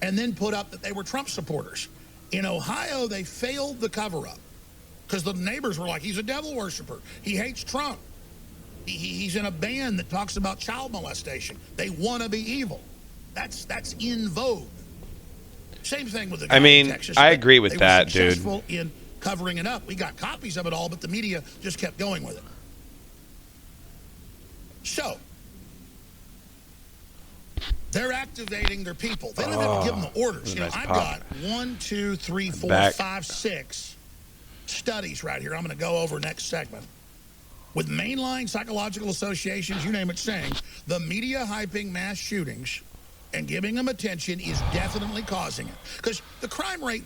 and then put up that they were Trump supporters. In Ohio, they failed the cover-up because the neighbors were like, he's a devil worshiper. He hates Trump. He's in a band that talks about child molestation. They want to be evil. That's in vogue. Same thing with the guy in Texas. I agree with that, dude. They were successful in covering it up. We got copies of it all, but the media just kept going with it. So, they're activating their people. They don't have to give them the orders. You know, I've got 1, 2, 3, 4, 5, 6 studies right here I'm going to go over next segment. With mainline psychological associations, you name it, saying the media hyping mass shootings and giving them attention is definitely causing it. Because the crime rate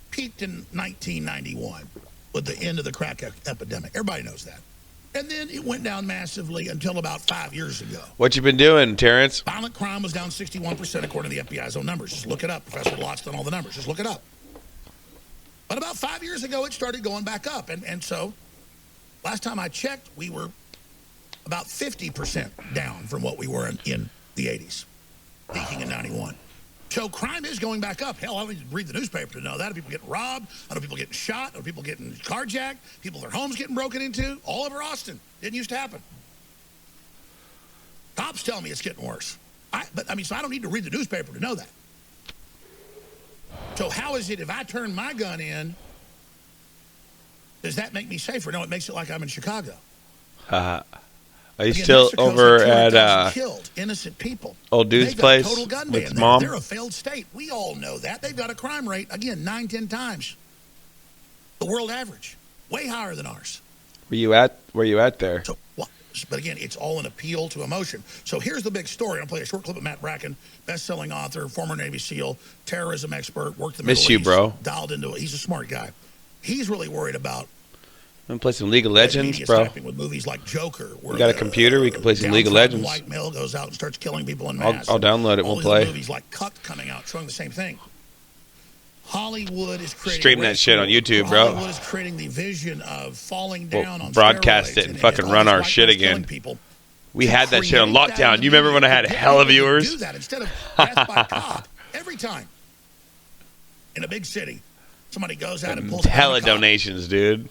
peaked in 1991 with the end of the crack epidemic. Everybody knows that. And then it went down massively until about 5 years ago. What you been doing, Terrence? Violent crime was down 61% according to the FBI's own numbers. Just look it up. Professor Lott's done all the numbers. Just look it up. But about 5 years ago, it started going back up. And so last time I checked, we were about 50% down from what we were in the 80s, peaking in 91. So crime is going back up. Hell, I don't need to read the newspaper to know that. People getting robbed, other people getting shot, other people getting carjacked, people their homes getting broken into, all over Austin. Didn't used to happen. Cops tell me it's getting worse. So I don't need to read the newspaper to know that. So how is it if I turn my gun in, does that make me safer? No, it makes it like I'm in Chicago. Are you still over at killed innocent people? Old dude's place total gun with ban mom? They're a failed state. We all know that. They've got a crime rate, again, 9-10 times the world average. Way higher than ours. Where you at there? So, but again, it's all an appeal to emotion. So here's the big story. I'll play a short clip of Matt Bracken, best-selling author, former Navy SEAL, terrorism expert, worked the Middle East. Miss you, bro. Dialed into it. He's a smart guy. He's really worried about I'm gonna play some League of Legends, bro. With movies like Joker, We got a computer. We can play some League of Legends. White male goes out and starts killing people in mass. I'll download it. We'll play. Movies like Cut coming out showing the same thing. Hollywood is creating. Stream that shit on YouTube, bro. Hollywood is creating the vision of falling down on broadcast it and fucking run our shit again. We had that shit on lockdown. You remember when I had hella viewers? Do that instead of death by cop every time. In a big city, somebody goes out and pulls hella donations, dude.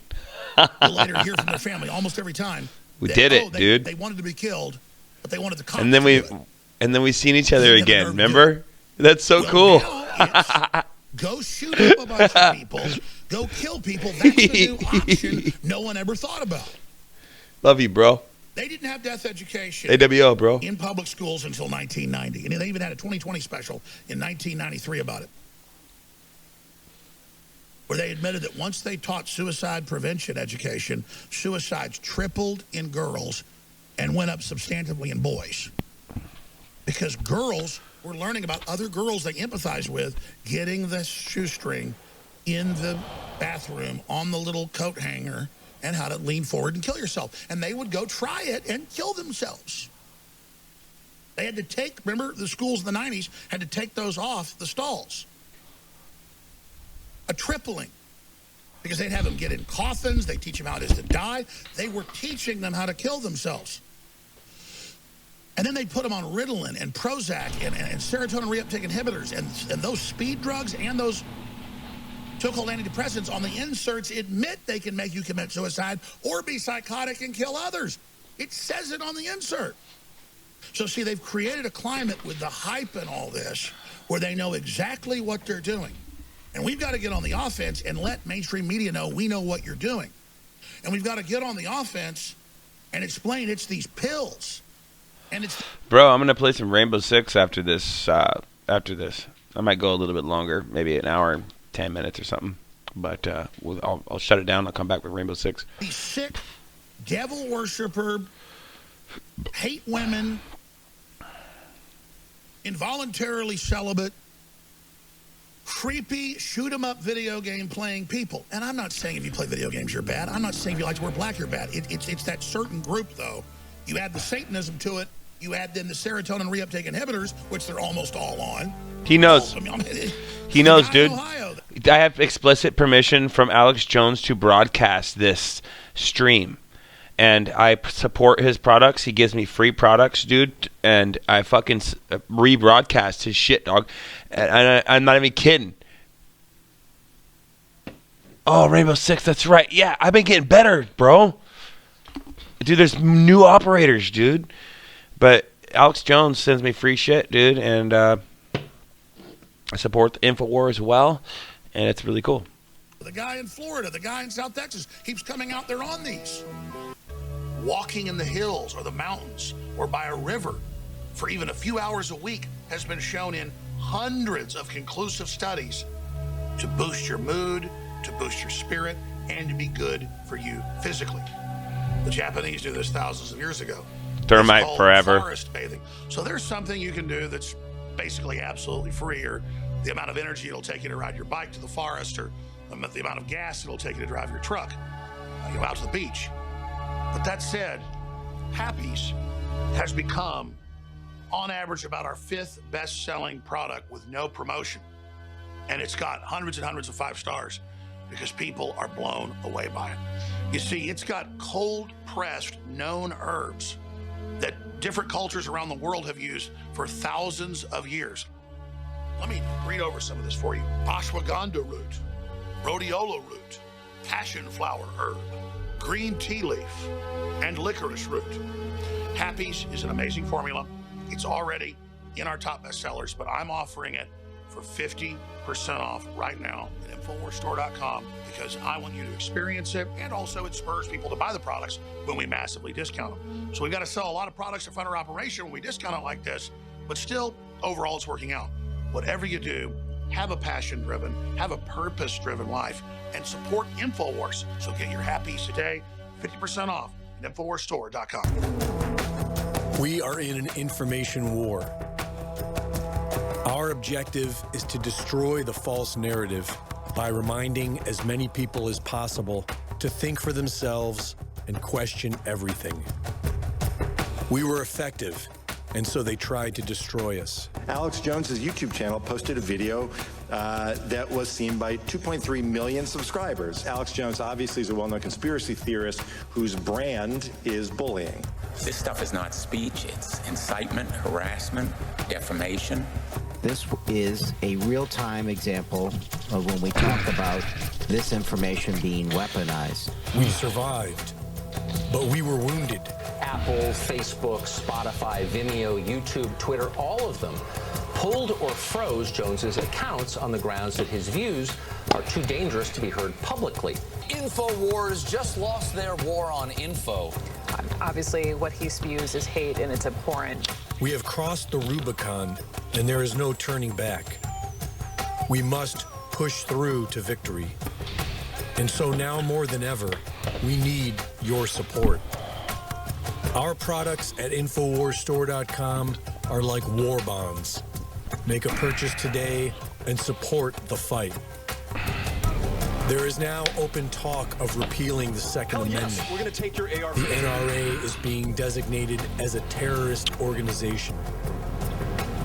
We'll later hear from their family almost every time. We did it, dude. They wanted to be killed, but they wanted the cops and then we seen each other again. Remember? That's so cool. Go shoot up a bunch of people. Go kill people. That's the new option no one ever thought about. Love you, bro. They didn't have death education aWo, bro. in public schools until 1990. And they even had a 2020 special in 1993 about it, where they admitted that once they taught suicide prevention education, suicides tripled in girls and went up substantively in boys. Because girls were learning about other girls they empathize with, getting the shoestring in the bathroom on the little coat hanger and how to lean forward and kill yourself. And they would go try it and kill themselves. They had to take, remember the schools in the 90s had to take those off the stalls. A tripling, because they'd have them get in coffins. They teach them how it is to die. They were teaching them how to kill themselves. And then they put them on Ritalin and Prozac and serotonin reuptake inhibitors and those speed drugs and those so-called antidepressants on the inserts admit they can make you commit suicide or be psychotic and kill others. It says it on the insert. So see, they've created a climate with the hype and all this where they know exactly what they're doing. And we've got to get on the offense and let mainstream media know we know what you're doing. And we've got to get on the offense and explain it's these pills. And it's bro, I'm going to play some Rainbow Six after this. I might go a little bit longer, maybe an hour and 10 minutes or something. But I'll shut it down. I'll come back with Rainbow Six. These sick devil worshiper, hate women, involuntarily celibate, creepy shoot-'em-up video game playing people. And I'm not saying if you play video games you're bad. I'm not saying if you like to wear black you're bad. It's that certain group, though. You add the Satanism to it. You add then the serotonin reuptake inhibitors, which they're almost all on. He knows. He knows, dude. I have explicit permission from Alex Jones to broadcast this stream. And I support his products. He gives me free products, dude. And I fucking rebroadcast his shit, dog. And I'm not even kidding. Oh, Rainbow Six, that's right. Yeah, I've been getting better, bro. Dude, there's new operators, dude. But Alex Jones sends me free shit, dude. And I support the InfoWar as well. And it's really cool. The guy in Florida, the guy in South Texas keeps coming out there on these. Walking in the hills or the mountains or by a river for even a few hours a week has been shown in hundreds of conclusive studies to boost your mood, to boost your spirit, and to be good for you physically. The Japanese did this thousands of years ago. Thermite forever. Forest bathing. So there's something you can do that's basically absolutely free, or the amount of energy it'll take you to ride your bike to the forest, or the amount of gas it'll take you to drive your truck out to the beach. But that said, Happy's has become, on average, about our 5th best-selling product with no promotion. And it's got hundreds and hundreds of 5 stars because people are blown away by it. You see, it's got cold-pressed known herbs that different cultures around the world have used for thousands of years. Let me read over some of this for you. Ashwagandha root, rhodiola root, passion flower herb, green tea leaf, and licorice root. Happy's is an amazing formula. It's already in our top bestsellers, but I'm offering it for 50% off right now at InfoWarsStore.com because I want you to experience it, and also it spurs people to buy the products when we massively discount them. So we've got to sell a lot of products to fund our operation when we discount it like this, but still, overall, it's working out. Whatever you do, have a passion-driven, have a purpose-driven life, and support InfoWars. So get your Happy's today, 50% off at InfoWarsStore.com. We are in an information war. Our objective is to destroy the false narrative by reminding as many people as possible to think for themselves and question everything. We were effective, and so they tried to destroy us. Alex Jones's YouTube channel posted a video that was seen by 2.3 million subscribers. Alex Jones obviously is a well-known conspiracy theorist whose brand is bullying. This stuff is not speech, it's incitement, harassment, defamation. This is a real-time example of when we talk about this information being weaponized. We survived, but we were wounded. Apple, Facebook, Spotify, Vimeo, YouTube, Twitter, all of them pulled or froze Jones's accounts on the grounds that his views are too dangerous to be heard publicly. InfoWars just lost their war on info. Obviously, what he spews is hate, and it's abhorrent. We have crossed the Rubicon, and there is no turning back. We must push through to victory. And so now more than ever, we need your support. Our products at InfoWarsStore.com are like war bonds. Make a purchase today and support the fight. There is now open talk of repealing the Second Amendment. We're going to take your AR. The NRA is being designated as a terrorist organization.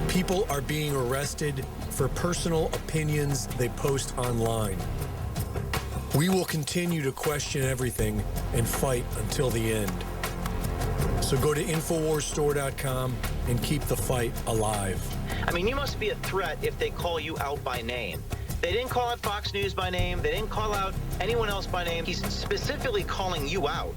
People are being arrested for personal opinions they post online. We will continue to question everything and fight until the end. So go to InfoWarsStore.com and keep the fight alive. I mean, you must be a threat if they call you out by name. They didn't call out Fox News by name. They didn't call out anyone else by name. He's specifically calling you out.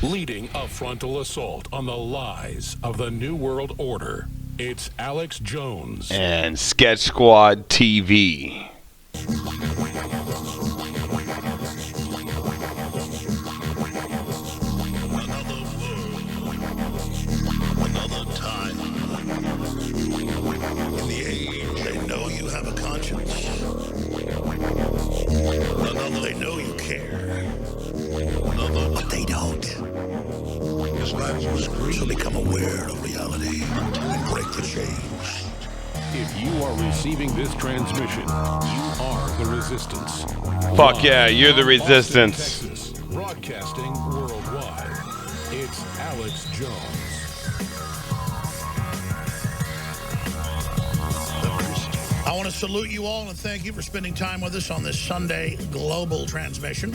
Leading a frontal assault on the lies of the New World Order, it's Alex Jones. And Sketch Squad TV. Another time. In the age, they know you have a conscience. They know you care. But they don't. So become aware of reality and break the chains. If you are receiving this transmission, you are the Resistance. Fuck yeah, you're the Resistance. Austin, Texas, broadcasting worldwide. It's Alex Jones. I want to salute you all and thank you for spending time with us on this Sunday global transmission.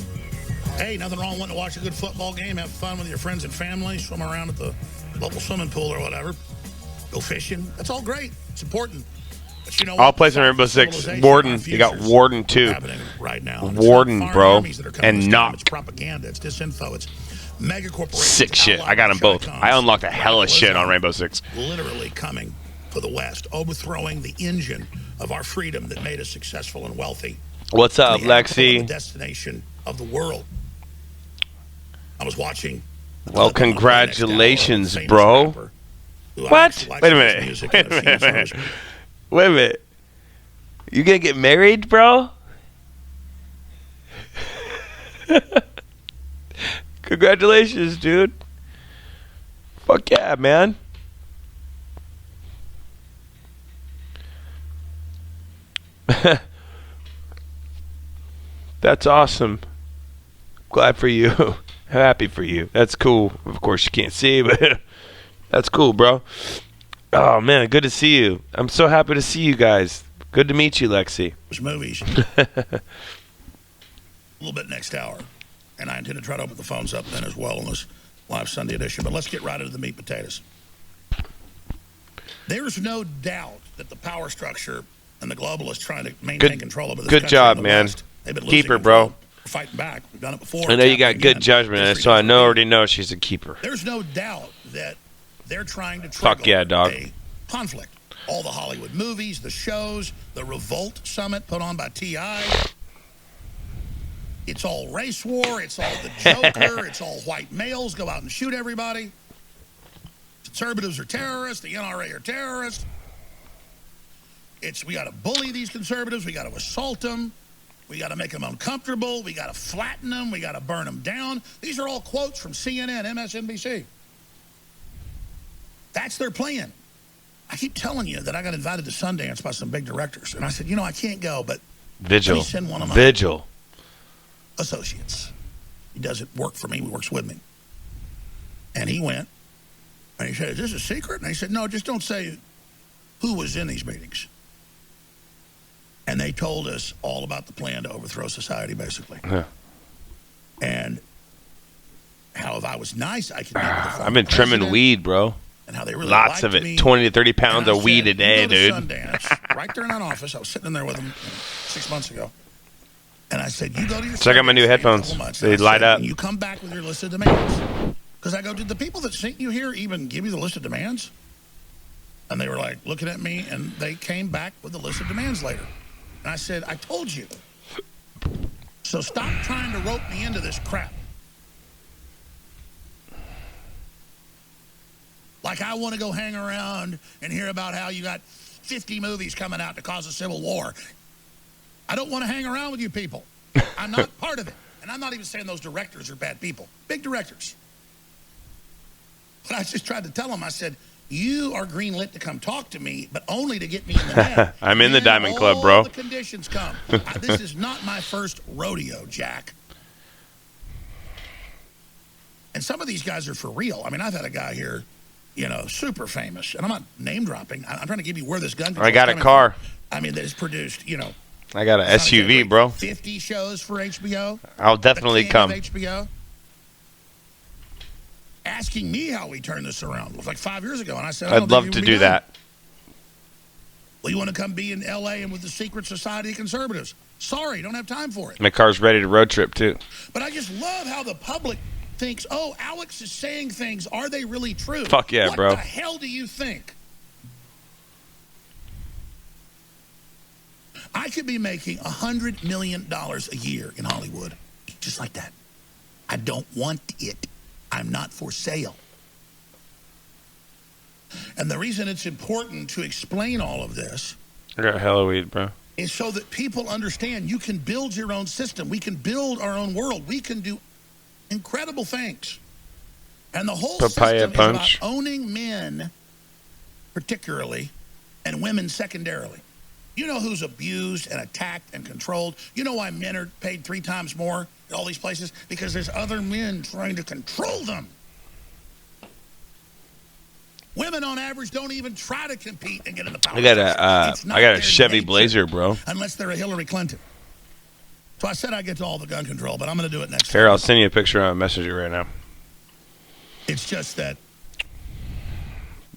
Hey, nothing wrong with wanting to watch a good football game, have fun with your friends and family, swim around at the local swimming pool or whatever, go fishing. That's all great. It's important. But you know what? I'll play some Rainbow Six. Warden. You got Warden, too. Right now. Warden, bro. And Knock. It's propaganda. It's disinfo. It's mega corporations. Sick shit. I got them both. I unlocked a hell of shit on Rainbow Six. Literally coming for the West, overthrowing the engine of our freedom that made us successful and wealthy. What's up, Lexi? The destination of the world. I was watching. Well, congratulations, bro. What? Wait a minute. Wait a minute. You gonna get married, bro? Congratulations, dude. Fuck yeah, man. That's awesome. Glad for you. Happy for you. That's cool. Of course, you can't see, but that's cool, bro. Oh, man, good to see you. I'm so happy to see you guys. Good to meet you, Lexi. Movies. A little bit next hour. And I intend to try to open the phones up then as well on this live Sunday edition. But let's get right into the meat and potatoes. There's no doubt that the power structure and the globalists trying to maintain control over this country. Good job, in the man. West, they've been Keep her, losing bro. control. We're fighting back. We've done it before. I know It's you got happening good again. judgment, so I already know she's a keeper. There's no doubt that they're trying to Fuck yeah, dog. a conflict. All the Hollywood movies, the shows, the Revolt Summit put on by T.I. It's all race war. It's all the Joker. It's all white males go out and shoot everybody. Conservatives are terrorists. The NRA are terrorists. We got to bully these conservatives. We got to assault them. We got to make them uncomfortable. We got to flatten them. We got to burn them down. These are all quotes from CNN, MSNBC. That's their plan. I keep telling you that I got invited to Sundance by some big directors. And I said, I can't go, but Vigil. let me send one of my Vigil. associates. He doesn't work for me. He works with me. And he went. And he said, is this a secret? And I said, no, just don't say who was in these meetings. And they told us all about the plan to overthrow society, basically. Yeah. And how if I was nice, I could meet with the former I've been trimming president, weed, bro. and how they really Lots of liked it. me. 20 to 30 pounds And I of weed said, a day, you go dude. to Sundance, right there in that office. I was sitting in there with him 6 months ago. And I said, you go to your Check out my new Sundance headphones. in a couple months. They And I light said, up. and you come back with your list of demands. Because I go, did the people that sent you here even give you the list of demands? And they were like looking at me, and they came back with the list of demands later. And I said, I told you. So stop trying to rope me into this crap. Like I want to go hang around and hear about how you got 50 movies coming out to cause a civil war. I don't want to hang around with you people. I'm not part of it. And I'm not even saying those directors are bad people. Big directors. But I just tried to tell them, I said, you are greenlit to come talk to me, but only to get me in the net. I'm in the Then Diamond Club, bro. All the conditions come. This is not my first rodeo, Jack. And some of these guys are for real. I mean, I've had a guy here, super famous. And I'm not name dropping. I'm trying to give you where this gun control I got is a coming car. from. I mean, that has produced, I got an SUV, bro. 50 shows for HBO. I'll definitely The king of come. HBO. Asking me how we turned this around. It was like 5 years ago. And I said, I'd love to do that. Well, you want to come be in L.A. and with the secret society of conservatives. Sorry, don't have time for it. My car's ready to road trip, too. But I just love how the public thinks, oh, Alex is saying things. Are they really true? Fuck yeah, bro. What the hell do you think? I could be making $100 million a year in Hollywood. Just like that. I don't want it. I'm not for sale. And the reason it's important to explain all of this I got hella weed, bro. is so that people understand you can build your own system. We can build our own world. We can do incredible things. And the whole Papaya system punch. is about owning men, particularly, and women secondarily. You know who's abused and attacked and controlled? You know why men are paid 3 times more at all these places? Because there's other men trying to control them. Women, on average, don't even try to compete and get in the power. I got a Chevy Blazer, bro. Unless they're a Hillary Clinton. So I said I'd get to all the gun control, but I'm going to do it next Here, time. I'll send you a picture on Messenger right now. It's just that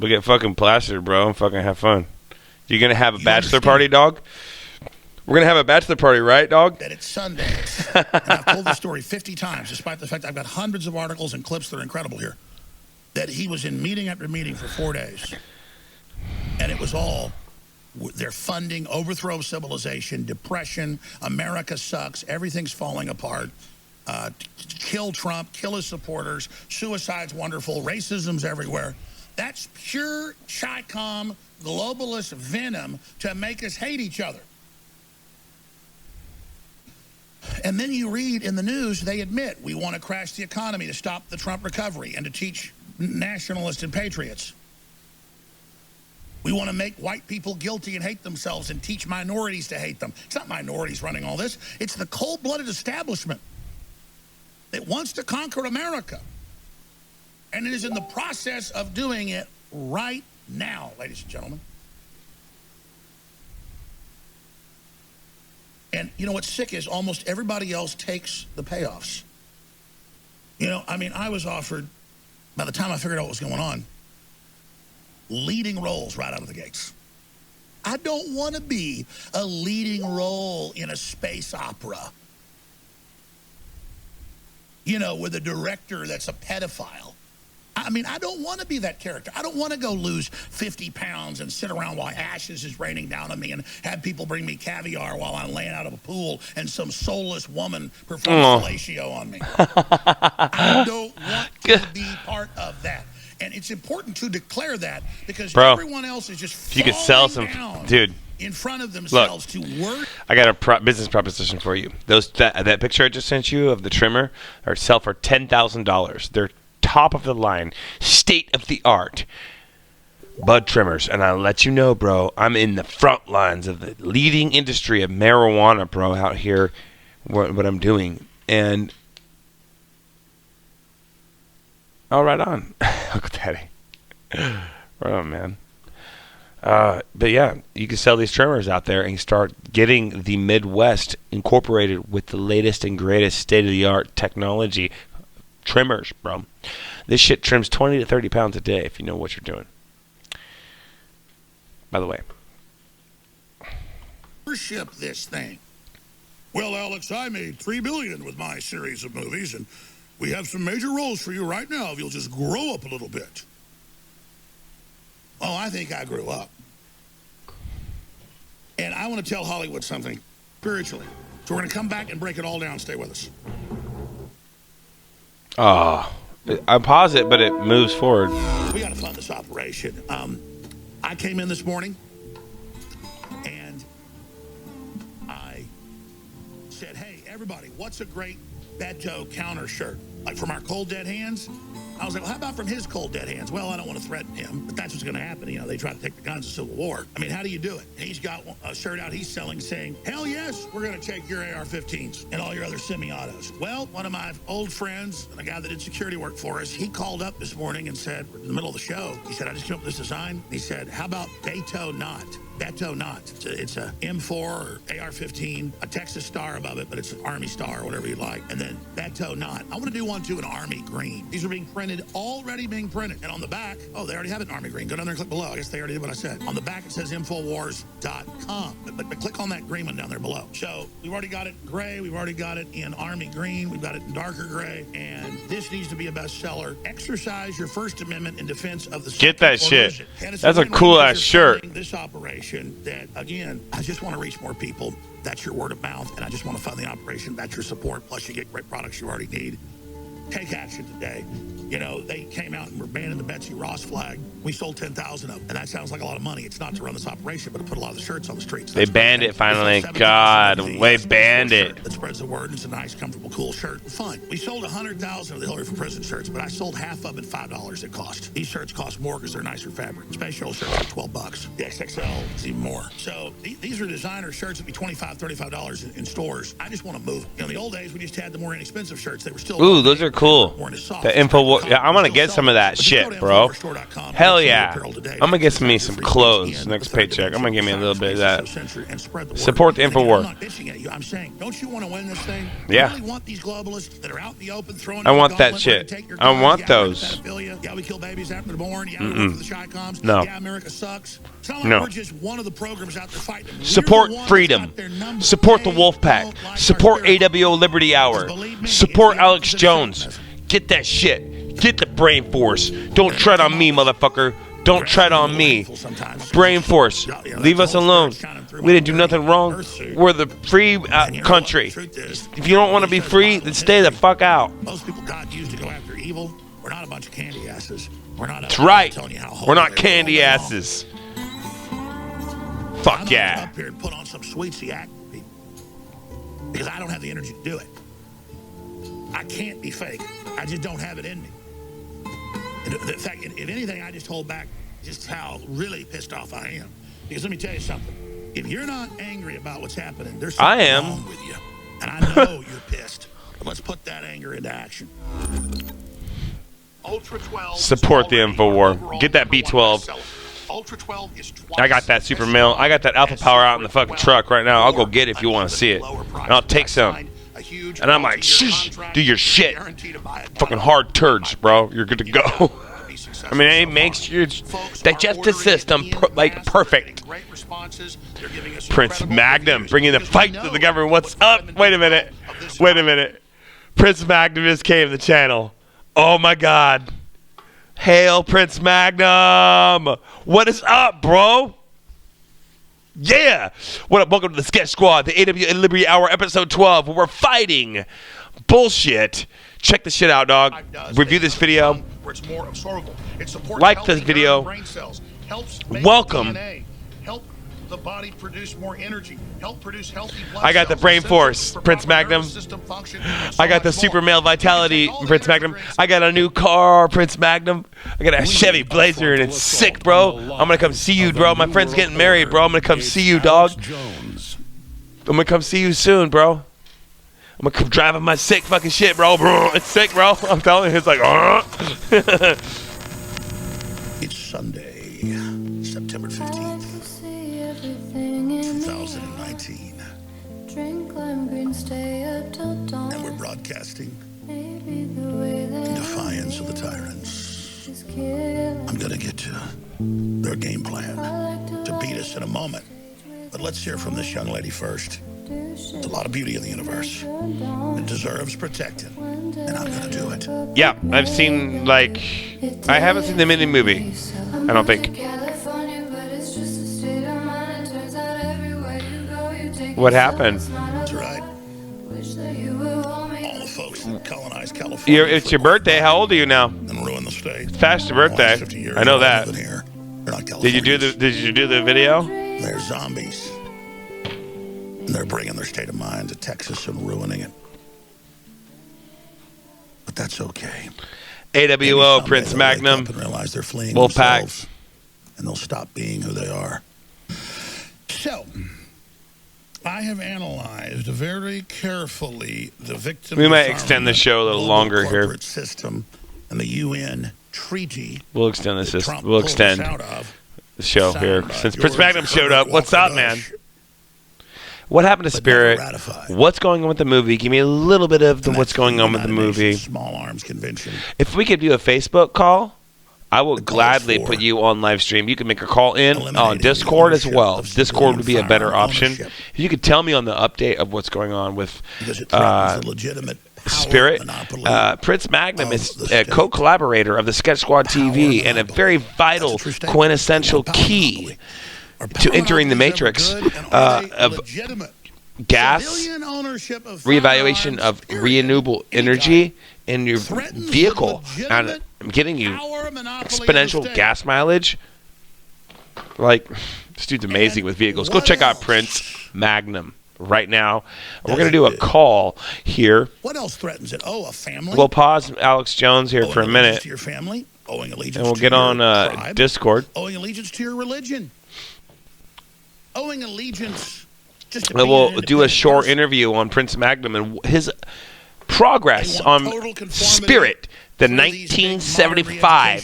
We get fucking plastered, bro, and fucking have fun. You gonna have a bachelor party, dog? We're gonna have a bachelor party, right, dog? that it's Sundance. And I've told the story 50 times, despite the fact I've got hundreds of articles and clips that are incredible here, that he was in meeting after meeting for 4 days. And it was all, they're funding overthrow of civilization, depression, America sucks, everything's falling apart, kill Trump, kill his supporters, suicide's wonderful, racism's everywhere. That's pure Chi-Com globalist venom to make us hate each other. And then you read in the news, they admit we want to crash the economy to stop the Trump recovery and to teach nationalists and patriots. We want to make white people guilty and hate themselves and teach minorities to hate them. It's not minorities running all this. It's the cold-blooded establishment that wants to conquer America. And it is in the process of doing it right now, ladies and gentlemen. And you know what's sick is almost everybody else takes the payoffs. You know, I mean, I was offered, by the time I figured out what was going on, leading roles right out of the gates. I don't want to be a leading role in a space opera. You know, with a director that's a pedophile. I mean, I don't want to be that character. I don't want to go lose 50 pounds and sit around while ashes is raining down on me and have people bring me caviar while I'm laying out of a pool and some soulless woman performs fellatio on me. I don't want to be part of that. And it's important to declare that because everyone else is just if you could sell some, dude, in front of themselves to work. I got a business proposition for you. That picture I just sent you of the trimmer are sell for $10,000. They're top of the line, state of the art bud trimmers. And I'll let you know, bro, I'm in the front lines of the leading industry of marijuana, bro, out here, what I'm doing. And right on. Uncle Daddy. Right on, man. But yeah, you can sell these trimmers out there and start getting the Midwest incorporated with the latest and greatest state-of-the-art technology trimmers, bro. This shit trims 20 to 30 pounds a day if you know what you're doing. By the way. Ship this thing. Well, Alex, I made $3 billion with my series of movies, and we have some major roles for you right now if you'll just grow up a little bit. Oh, I think I grew up. And I want to tell Hollywood something spiritually. So we're going to come back and break it all down. Stay with us. I pause it, but it moves forward. We got to fund this operation. I came in this morning, and I said, hey, everybody, what's a great Beto counter shirt? Like from our Cold Dead Hands? I was like, well, how about from his Cold Dead Hands? Well, I don't want to threaten him, but that's what's going to happen. You know, they try to take the guns of Civil War. I mean, how do you do it? And he's got a shirt out he's selling saying, hell yes, we're going to take your AR-15s and all your other semi-autos. Well, one of my old friends, a guy that did security work for us, he called up this morning and said, in the middle of the show, he said, I just came up with this design. He said, how about Beto Not? Beto Not. It's a M4 or AR-15, a Texas star above it, but it's an Army star or whatever you like. And then Beto Not. I want to do one, too, in Army green. These are being printed, already being printed. And on the back, oh, they already have it in Army green. Go down there and click below. I guess they already did what I said. On the back, it says Infowars.com. But click on that green one down there below. So we've already got it in gray. We've already got it in Army green. We've got it in darker gray. And this needs to be a bestseller. Exercise your First Amendment in defense of the Get that shit. That's a cool-ass shirt. This operation that, again, I just want to reach more people. That's your word of mouth. And I just want to fund the operation. That's your support. Plus, you get great products you already need. take action today. You know, they came out and were banning the Betsy Ross flag. We sold 10,000 of them. And that sounds like a lot of money. It's not to run this operation, but to put a lot of the shirts on the streets. They banned it finally. God, they banned it. That spreads the word. It's a nice, comfortable, cool shirt. Fun. We sold 100,000 of the Hillary for President shirts, but I sold half of it $5 it cost. These shirts cost more because they're nicer fabric. Space Shuttle shirts are $12. The XXL is even more. So these are designer shirts that be $25, $35 in stores. I just want to move. You know, in the old days, we just had the more inexpensive shirts. They were still. Ooh, those are cool. The info. Yeah, I'm gonna get some of that shit, bro. Hell yeah. I'm gonna get me some clothes next paycheck. I'm gonna give me a little bit of that. Support the InfoWar. I'm saying, don't you want to win this thing? Yeah. You really want these globalists that are out in the open throwing. I want that shit. I want those. Yeah, we kill babies after they're born. Yeah, we work for the Chi-Coms. No. Yeah, America sucks. It's not like No. we're just one of the programs out there fighting them. Support freedom. Support the Wolfpack. Support aWo Liberty Hour. Support Alex Jones. Get that shit. Get the brain force. Don't tread on me, motherfucker. Don't tread on me. Brain force. Leave us alone. We didn't do nothing wrong. We're the free country. If you don't want to be free, then stay the fuck out. Most people God used to go after evil. We're not a bunch of candy asses. We're not. That's right. We're not candy asses. Fuck I'm yeah. not up here and put on some sweetsy act because I don't have the energy to do it. I can't be fake. I just don't have it in me. In fact, if anything, I just hold back just how really pissed off I am. Because let me tell you something. If you're not angry about what's happening, there's something wrong with you. And I know you're pissed. But let's put that anger into action. Ultra 12. Support the InfoWar. Get that B12. Ultra 12 is I got that super mail. I got that alpha power out in the fucking truck right now. I'll go get it if you want to see it. And I'll take some. And I'm like, shh, do your shit. Fucking hard turds, bro. You're good to go. I mean, it makes your digestive system perfect. Prince Magnum bringing the fight to the government. What's up? Wait a minute. Wait a minute. Prince Magnum just came to the channel. Oh my God. Hail Prince Magnum. What is up, bro? Yeah. What up? Welcome to the Sketch Squad, the aWo Liberty Hour, episode 12, where we're fighting bullshit. Check the shit out, dog. Review this video. Where it's more absorbable. It supports like this video. brain cells. Helps make Welcome. DNA. Help the body produce more energy. Help produce healthy blood I got the cells. brain force, Prince Magnum. I got the super male vitality, Prince Magnum. I got a new car, Prince Magnum. I got a Chevy Blazer, and it's sick, bro. I'm gonna come see you, bro. My friend's getting married, bro. I'm gonna come see you, dog. I'm gonna come see you soon, bro. I'm gonna come driving my sick fucking shit, bro. It's sick, bro. I'm telling you, it's like, It's Sunday, September 15th, 2019. And we're broadcasting in defiance of the tyrants. I'm gonna get to their game plan to beat us in a moment. But let's hear from this young lady first. There's a lot of beauty in the universe. It deserves protecting. And I'm gonna do it. Yeah, I've seen, like, I haven't seen the mini movie, I don't think. What happened? That's right. All the folks that colonized California. It's your birthday. How old are you now? And ruin the state. It's past your birthday. I know that. Did you do the video? They're zombies. And they're bringing their state of mind to Texas and ruining it. But that's okay. aWo, Prince Magnum, Wolfpack. And they'll stop being who they are. So, I have analyzed very carefully the victim. We might extend the show a little longer here. System and the UN treaty. We'll extend the system. We'll extend the show here since Prince Magnum showed up. What's up, man? What happened to Spirit? What's going on with the movie? Give me a little bit of what's going on with the movie. Small Arms Convention. If we could do a Facebook call, I will gladly put you on live stream. You can make a call in on Discord as well. Discord would be a better option. If you could tell me on the update of what's going on with Spirit. Prince Magnum is a co-collaborator of the Sketch Squad TV and a very vital, quintessential key to entering the matrix of gas, reevaluation of renewable energy, in your vehicle and getting you exponential gas mileage. Like, this dude's amazing with vehicles. Go check out Prince Magnum right now. We're going to do a call here. What else threatens it? Oh, a family? We'll pause Alex Jones here for a minute. To your family, owing allegiance and we'll to get your on tribe, Discord. Owing allegiance to your religion. Owing allegiance just to we'll do a short interview on Prince Magnum and his progress on Spirit, the 1975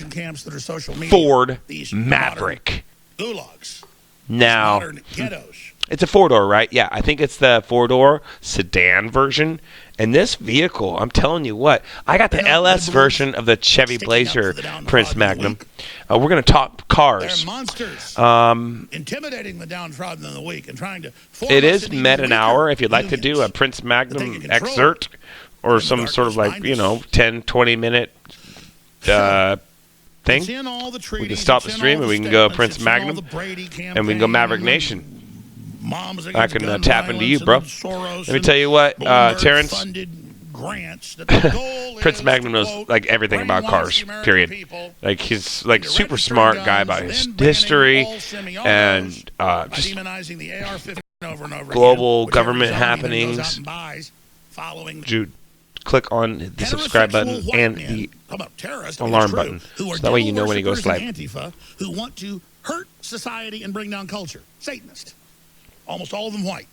Ford Maverick. Gulags. Now, Modern ghettos. it's a four-door, right? Yeah, I think it's the four-door sedan version. And this vehicle, I'm telling you what, I got the LS version of the Chevy Blazer Prince Magnum. We're going to talk cars. They're monsters. Intimidating the downtrodden in the week and trying to form It us is into met an weaker hour if you'd like to do a Prince Magnum excerpt or some sort of 10, 20-minute thing. We can stop the stream and we can go Prince Magnum and we can go Maverick Nation. I can tap into you, bro. Let me tell you what, Terrence. Prince Magnum knows like everything about cars. Period. Like he's like super smart guy about his history and just global government happenings. Dude, click on the subscribe button and the alarm button, so that way you know when he goes live. Antifa who want to hurt society and bring down culture. Satanist. Almost all of them white.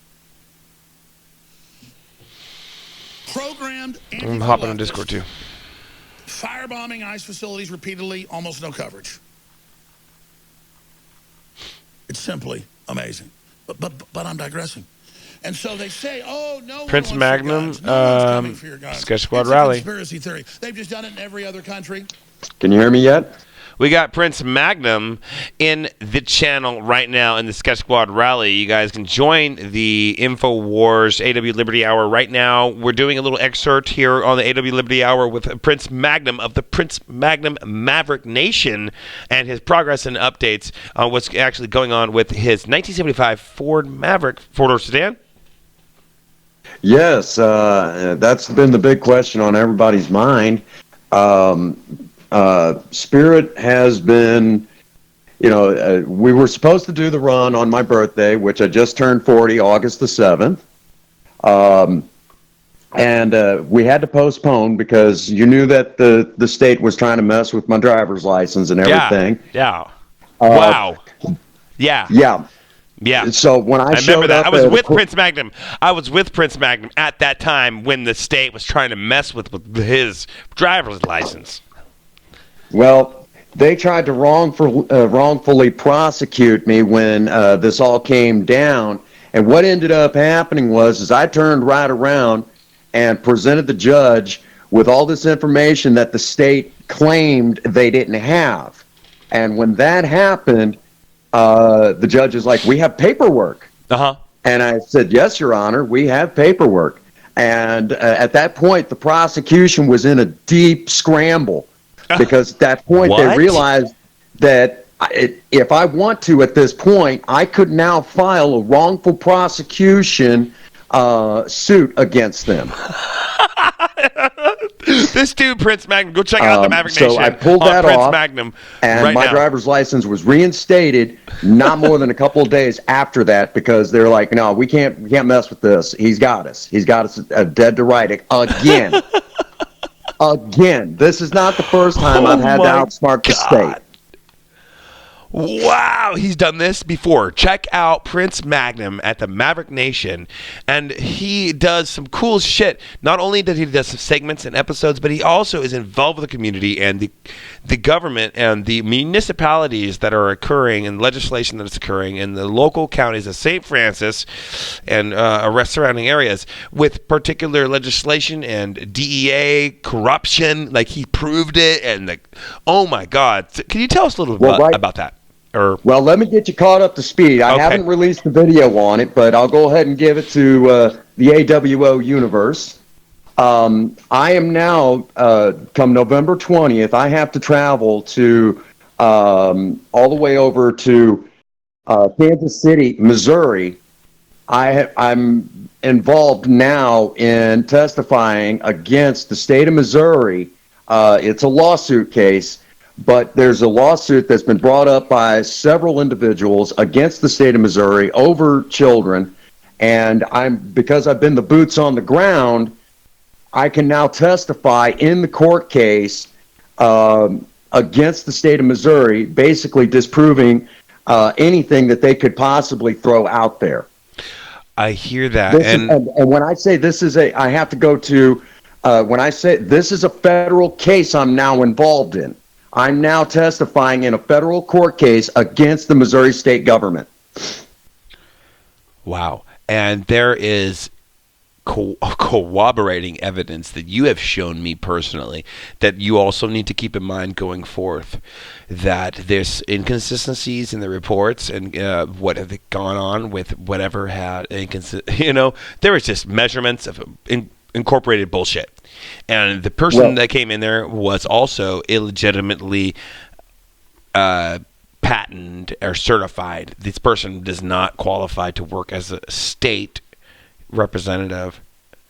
Programmed I'm hopping on Discord too. Firebombing ICE facilities repeatedly, almost no coverage. It's simply amazing. But I'm digressing. And so they say, oh, no Prince one Magnum, wants your guns. No one's coming for your guns. Sketch Squad It's Rally. a conspiracy theory. They've just done it in every other country. Can you hear me yet? We got Prince Magnum in the channel right now in the Sketch Squad Rally. You guys can join the InfoWars AW Liberty Hour right now. We're doing a little excerpt here on the AW Liberty Hour with Prince Magnum of the Prince Magnum Maverick Nation and his progress and updates on what's actually going on with his 1975 Ford Maverick four-door sedan. Yes, that's been the big question on everybody's mind. Spirit has been, we were supposed to do the run on my birthday, which I just turned 40, August the 7th. And we had to postpone because you knew that the state was trying to mess with my driver's license and everything. Yeah. Wow. Yeah. Yeah. Yeah. So when I showed remember that. up I was with Prince Magnum. I was with Prince Magnum at that time when the state was trying to mess with his driver's license. Well, they tried to wrongfully prosecute me when this all came down. And what ended up happening was I turned right around and presented the judge with all this information that the state claimed they didn't have. And when that happened, the judge is like, we have paperwork. Uh-huh. And I said, yes, Your Honor, we have paperwork. And at that point, the prosecution was in a deep scramble because at that point they realized that if I want to at this point, I could now file a wrongful prosecution suit against them. This dude, Prince Magnum, go check out the Maverick Nation. So I pulled that Prince off, Magnum and right my now. driver's license was reinstated not more than a couple of days after that because they're like, no, we can't mess with this. He's got us dead to right again. Again, this is not the first time I've had to outsmart the state. Wow, he's done this before. Check out Prince Magnum at the Maverick Nation, and he does some cool shit. Not only does he do some segments and episodes, but he also is involved with the community and the government and the municipalities that are occurring and legislation that is occurring in the local counties of St. Francis and surrounding areas with particular legislation and DEA corruption. Like he proved it, and oh my God, can you tell us a little bit about that? Well, let me get you caught up to speed. I haven't released the video on it, but I'll go ahead and give it to the aWo universe. I am now, come November 20th, I have to travel to all the way over to Kansas City, Missouri, I'm involved now in testifying against the state of Missouri. It's a lawsuit case, but there's a lawsuit that's been brought up by several individuals against the state of Missouri over children. And because I've been the boots on the ground, I can now testify in the court case against the state of Missouri, basically disproving anything that they could possibly throw out there. I hear that. And when I say this is I have to go to, when I say this is a federal case I'm now involved in, I'm now testifying in a federal court case against the Missouri state government. Wow. And there is corroborating evidence that you have shown me personally that you also need to keep in mind going forth, that there's inconsistencies in the reports and what have gone on with whatever had there was just measurements of incorporated bullshit, and the person that came in there was also illegitimately patented or certified. This person does not qualify to work as a state representative,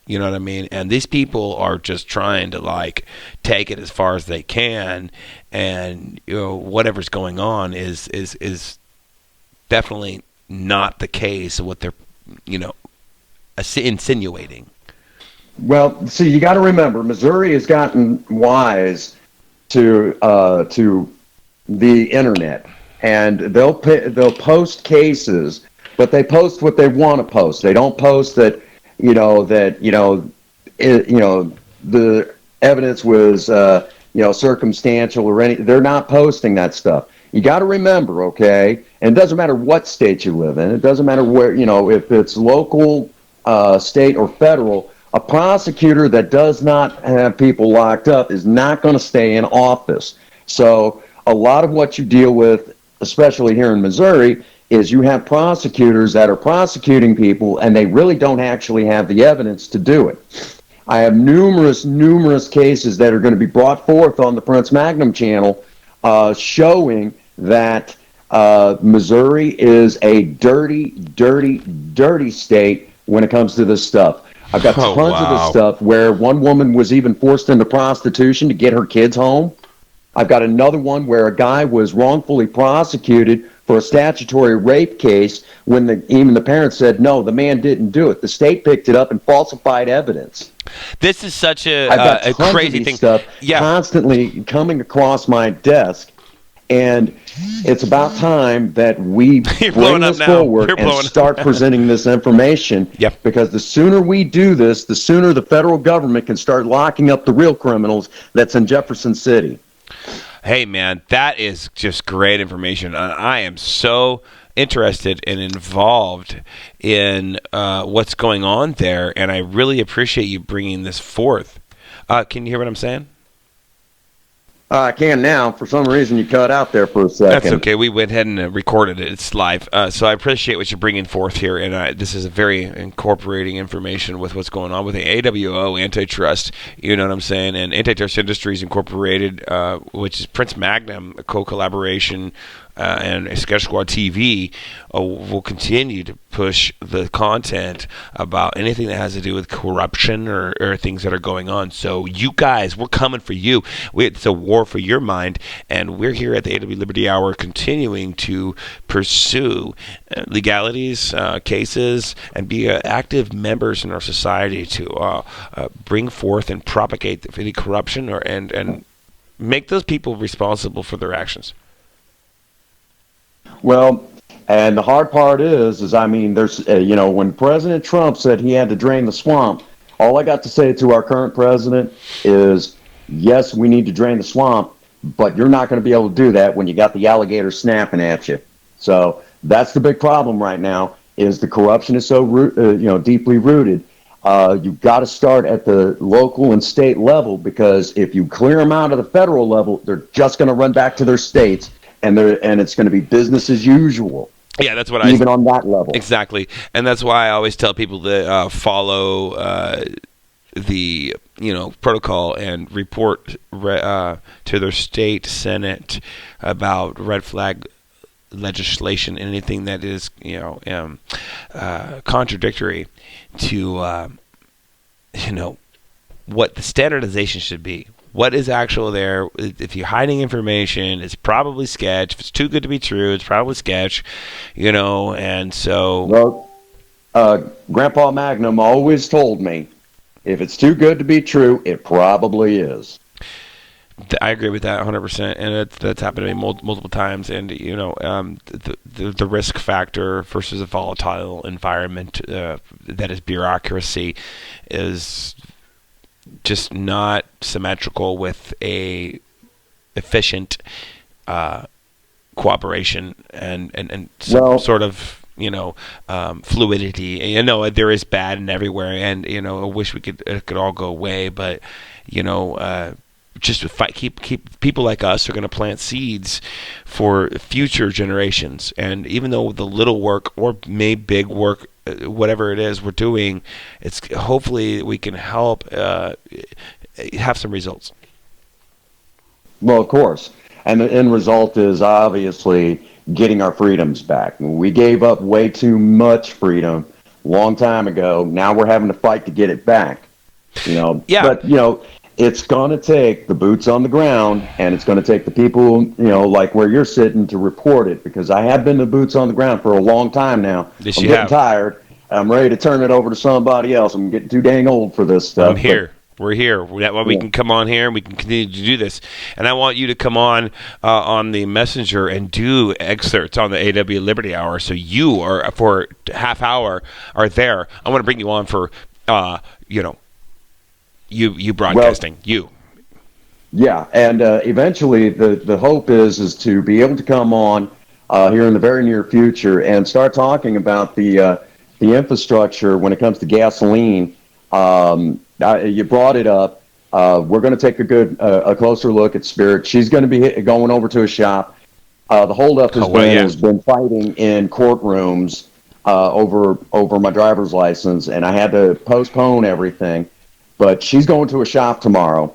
you know what I mean? And these people are just trying to take it as far as they can, and whatever's going on is definitely not the case of what they're insinuating. Well, see, you got to remember, Missouri has gotten wise to the internet, and they'll post cases. But they post what they want to post. They don't post that, the evidence was, circumstantial or anything. They're not posting that stuff. You got to remember, okay? And it doesn't matter what state you live in. It doesn't matter where, if it's local, state, or federal. A prosecutor that does not have people locked up is not going to stay in office. So a lot of what you deal with, especially here in Missouri, is you have prosecutors that are prosecuting people and they really don't actually have the evidence to do it. I have numerous cases that are going to be brought forth on the Prince Magnum channel showing that Missouri is a dirty state when it comes to this stuff. I've got tons of this stuff where one woman was even forced into prostitution to get her kids home. I've got another one where a guy was wrongfully prosecuted for a statutory rape case when even the parents said, no, the man didn't do it. The state picked it up and falsified evidence. This is such a crazy thing. Stuff constantly coming across my desk, and it's about time that we bring this forward and start presenting this information. Yep. Because the sooner we do this, the sooner the federal government can start locking up the real criminals that's in Jefferson City. Hey, man, that is just great information. I am so interested and involved in what's going on there, and I really appreciate you bringing this forth. Can you hear what I'm saying? I can now. For some reason, you cut out there for a second. That's okay. We went ahead and recorded it. It's live. So I appreciate what you're bringing forth here. And this is a very incorporating information with what's going on with the aWo, antitrust, you know what I'm saying? And Antitrust Industries Incorporated, which is Prince Magnum, a co-collaboration, and SketchSquadTV will continue to push the content about anything that has to do with corruption or things that are going on. So you guys, we're coming for you. It's a war for your mind, and we're here at the AW Liberty Hour continuing to pursue legalities, cases, and be active members in our society to bring forth and propagate any corruption and make those people responsible for their actions. Well, and the hard part is I mean, there's, when President Trump said he had to drain the swamp, all I got to say to our current president is, yes, we need to drain the swamp, but you're not going to be able to do that when you got the alligator snapping at you. So that's the big problem right now, is the corruption is so, deeply rooted. You've got to start at the local and state level, because if you clear them out of the federal level, they're just going to run back to their states. And it's going to be business as usual. Yeah, that's what even on that level. Exactly, and that's why I always tell people to follow the protocol and report to their state senate about red flag legislation, anything that is contradictory to what the standardization should be. What is actual there? If you're hiding information, it's probably Sketch. If it's too good to be true, it's probably Sketch. And so. Well, Grandpa Magnum always told me, if it's too good to be true, it probably is. I agree with that 100%, and that's happened to me multiple times. And the risk factor versus a volatile environment that is bureaucracy is just not symmetrical with a efficient cooperation and sort of fluidity. There is bad and everywhere, and I wish it could all go away, but just keep people like us are going to plant seeds for future generations. And even though the little work or big work, whatever it is we're doing, it's hopefully we can help have some results. Well, of course. And the end result is obviously getting our freedoms back. We gave up way too much freedom a long time ago. Now we're having to fight to get it back. Yeah. But it's going to take the boots on the ground, and it's going to take the people, like where you're sitting, to report it, because I have been the boots on the ground for a long time now. Yes, I'm you getting have. tired. I'm ready to turn it over to somebody else. I'm getting too dang old for this stuff. I'm here. We're here. That way we can come on here and we can continue to do this. And I want you to come on the Messenger and do excerpts on the aWo Liberty Hour. So you are, for half hour, are there. I want to bring you on for, you broadcasting. Yeah, and eventually the hope is to be able to come on here in the very near future and start talking about the infrastructure when it comes to gasoline. You brought it up. We're going to take a closer look at Spirit. She's going to be going over to a shop. The holdup has been fighting in courtrooms over my driver's license, and I had to postpone everything. But she's going to a shop tomorrow.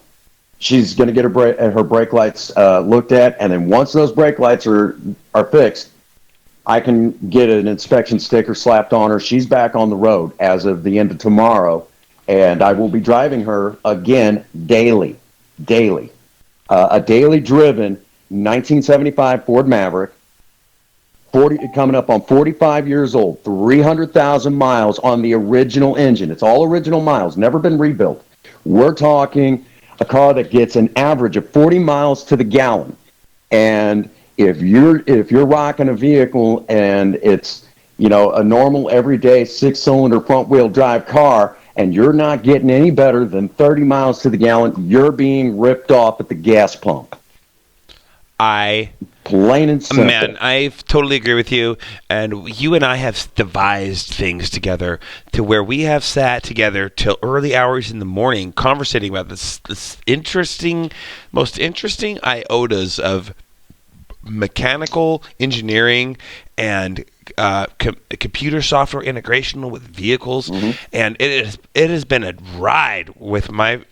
She's going to get her brake lights looked at, and then once those brake lights are fixed, I can get an inspection sticker slapped on her. She's back on the road as of the end of tomorrow, and I will be driving her again daily. A daily driven 1975 Ford Maverick, coming up on 45 years old, 300,000 miles on the original engine. It's all original miles, never been rebuilt. We're talking a car that gets an average of 40 miles to the gallon. And if you're rocking a vehicle and it's a normal everyday 6-cylinder front wheel drive car, and you're not getting any better than 30 miles to the gallon, you're being ripped off at the gas pump. Plain and simple. Man, I totally agree with you. And you and I have devised things together to where we have sat together till early hours in the morning conversating about this most interesting iotas of mechanical engineering and computer software integration with vehicles. Mm-hmm. And it has been a ride with my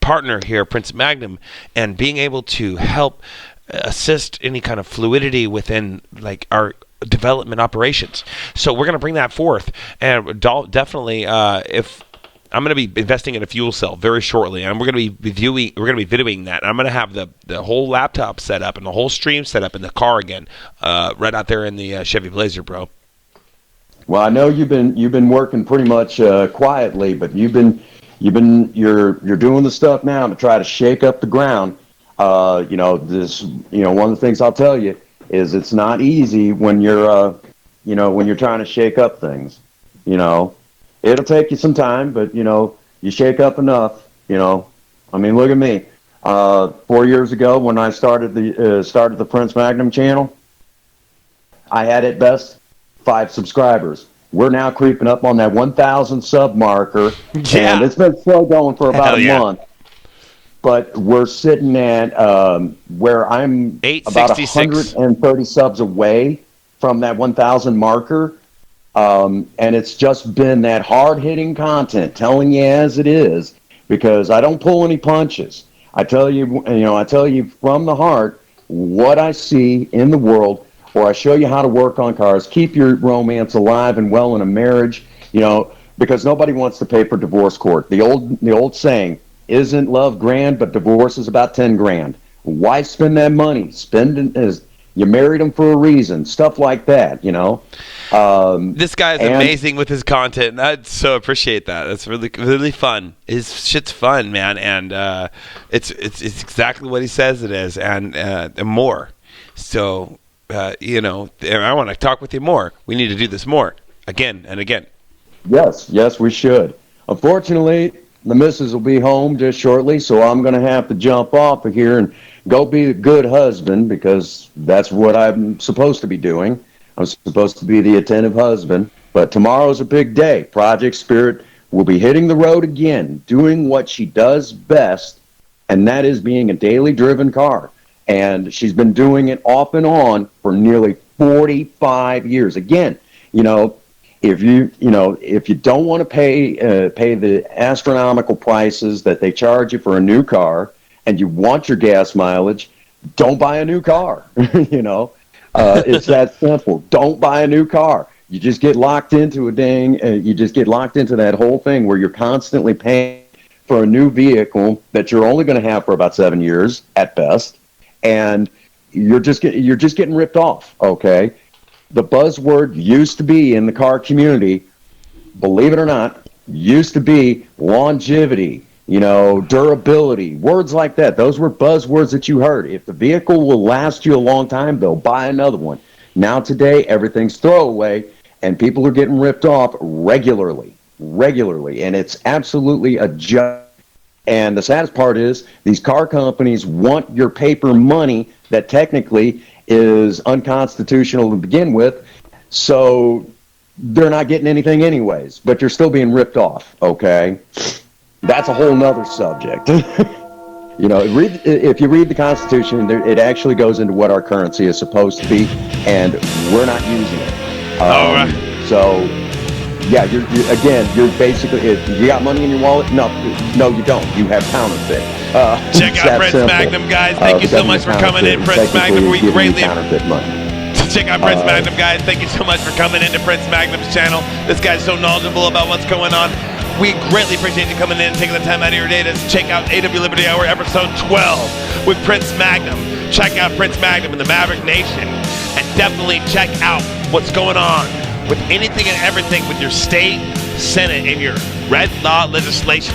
partner here, Prince Magnum, and being able to help assist any kind of fluidity within our development operations. So we're going to bring that forth, and definitely if I'm going to be investing in a fuel cell very shortly, and we're going to be videoing that. I'm going to have the whole laptop set up and the whole stream set up in the car again, right out there in the Chevy Blazer, bro. Well, I know you've been working pretty much quietly, but you're doing the stuff now to try to shake up the ground. One of the things I'll tell you is it's not easy when you're trying to shake up things. It'll take you some time, but you shake up enough. I mean, look at me. 4 years ago, when I started the Prince Magnum channel, I had at best 5 subscribers. We're now creeping up on that 1,000 sub marker, and it's been slow going for about a month. But we're sitting at where I'm about 130 subs away from that 1,000 marker. And it's just been that hard-hitting content, telling you as it is, because I don't pull any punches. I tell you from the heart what I see in the world. or I show you how to work on cars. Keep your romance alive and well in a marriage, because nobody wants to pay for divorce court. The old saying, isn't love grand, but divorce is about 10 grand. Why spend that money? You married him for a reason. Stuff like that, This guy is amazing with his content. I so appreciate that. That's really, really fun. His shit's fun, man, and it's exactly what he says it is, and more. So, I want to talk with you more. We need to do this more, again and again. Yes, we should. Unfortunately, the missus will be home just shortly, so I'm going to have to jump off of here and go be a good husband, because that's what I'm supposed to be doing. I'm supposed to be the attentive husband. But tomorrow's a big day. Project Spirit will be hitting the road again, doing what she does best, and that is being a daily driven car. And she's been doing it off and on for nearly 45 years. Again, if you don't want to pay the astronomical prices that they charge you for a new car, and you want your gas mileage, don't buy a new car. It's that simple. Don't buy a new car. You just get locked into that whole thing where you're constantly paying for a new vehicle that you're only going to have for about 7 years at best, and you're just getting ripped off. Okay. The buzzword used to be in the car community, believe it or not, used to be longevity, durability, words like that. Those were buzzwords that you heard. If the vehicle will last you a long time, they'll buy another one. Now today, everything's throwaway, and people are getting ripped off regularly, and it's absolutely a joke. And the saddest part is these car companies want your paper money that technically is unconstitutional to begin with, so they're not getting anything anyways, but you're still being ripped off, okay? That's a whole nother subject. If you read the Constitution, it actually goes into what our currency is supposed to be, and we're not using it. All right. So, yeah, you're basically, you got money in your wallet? No, you don't. You have counterfeit. Check out Prince Magnum, guys. Thank you so much for coming in, Prince Magnum. We greatly counterfeit money. Check out Prince Magnum, guys. Thank you so much for coming into Prince Magnum's channel. This guy's so knowledgeable about what's going on. We greatly appreciate you coming in and taking the time out of your day to check out aWo Liberty Hour episode 12 with Prince Magnum. Check out Prince Magnum in the Maverick Nation, and definitely check out what's going on with anything and everything with your state, Senate, and your red law legislation.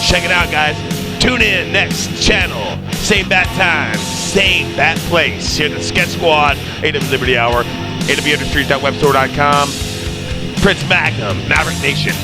Check it out, guys. Tune in next channel. Same bat time, same bat place. Here at the Sketch Squad, aWo Liberty Hour, aWoindustries.webstore.com. Prince Magnum, Maverick Nation.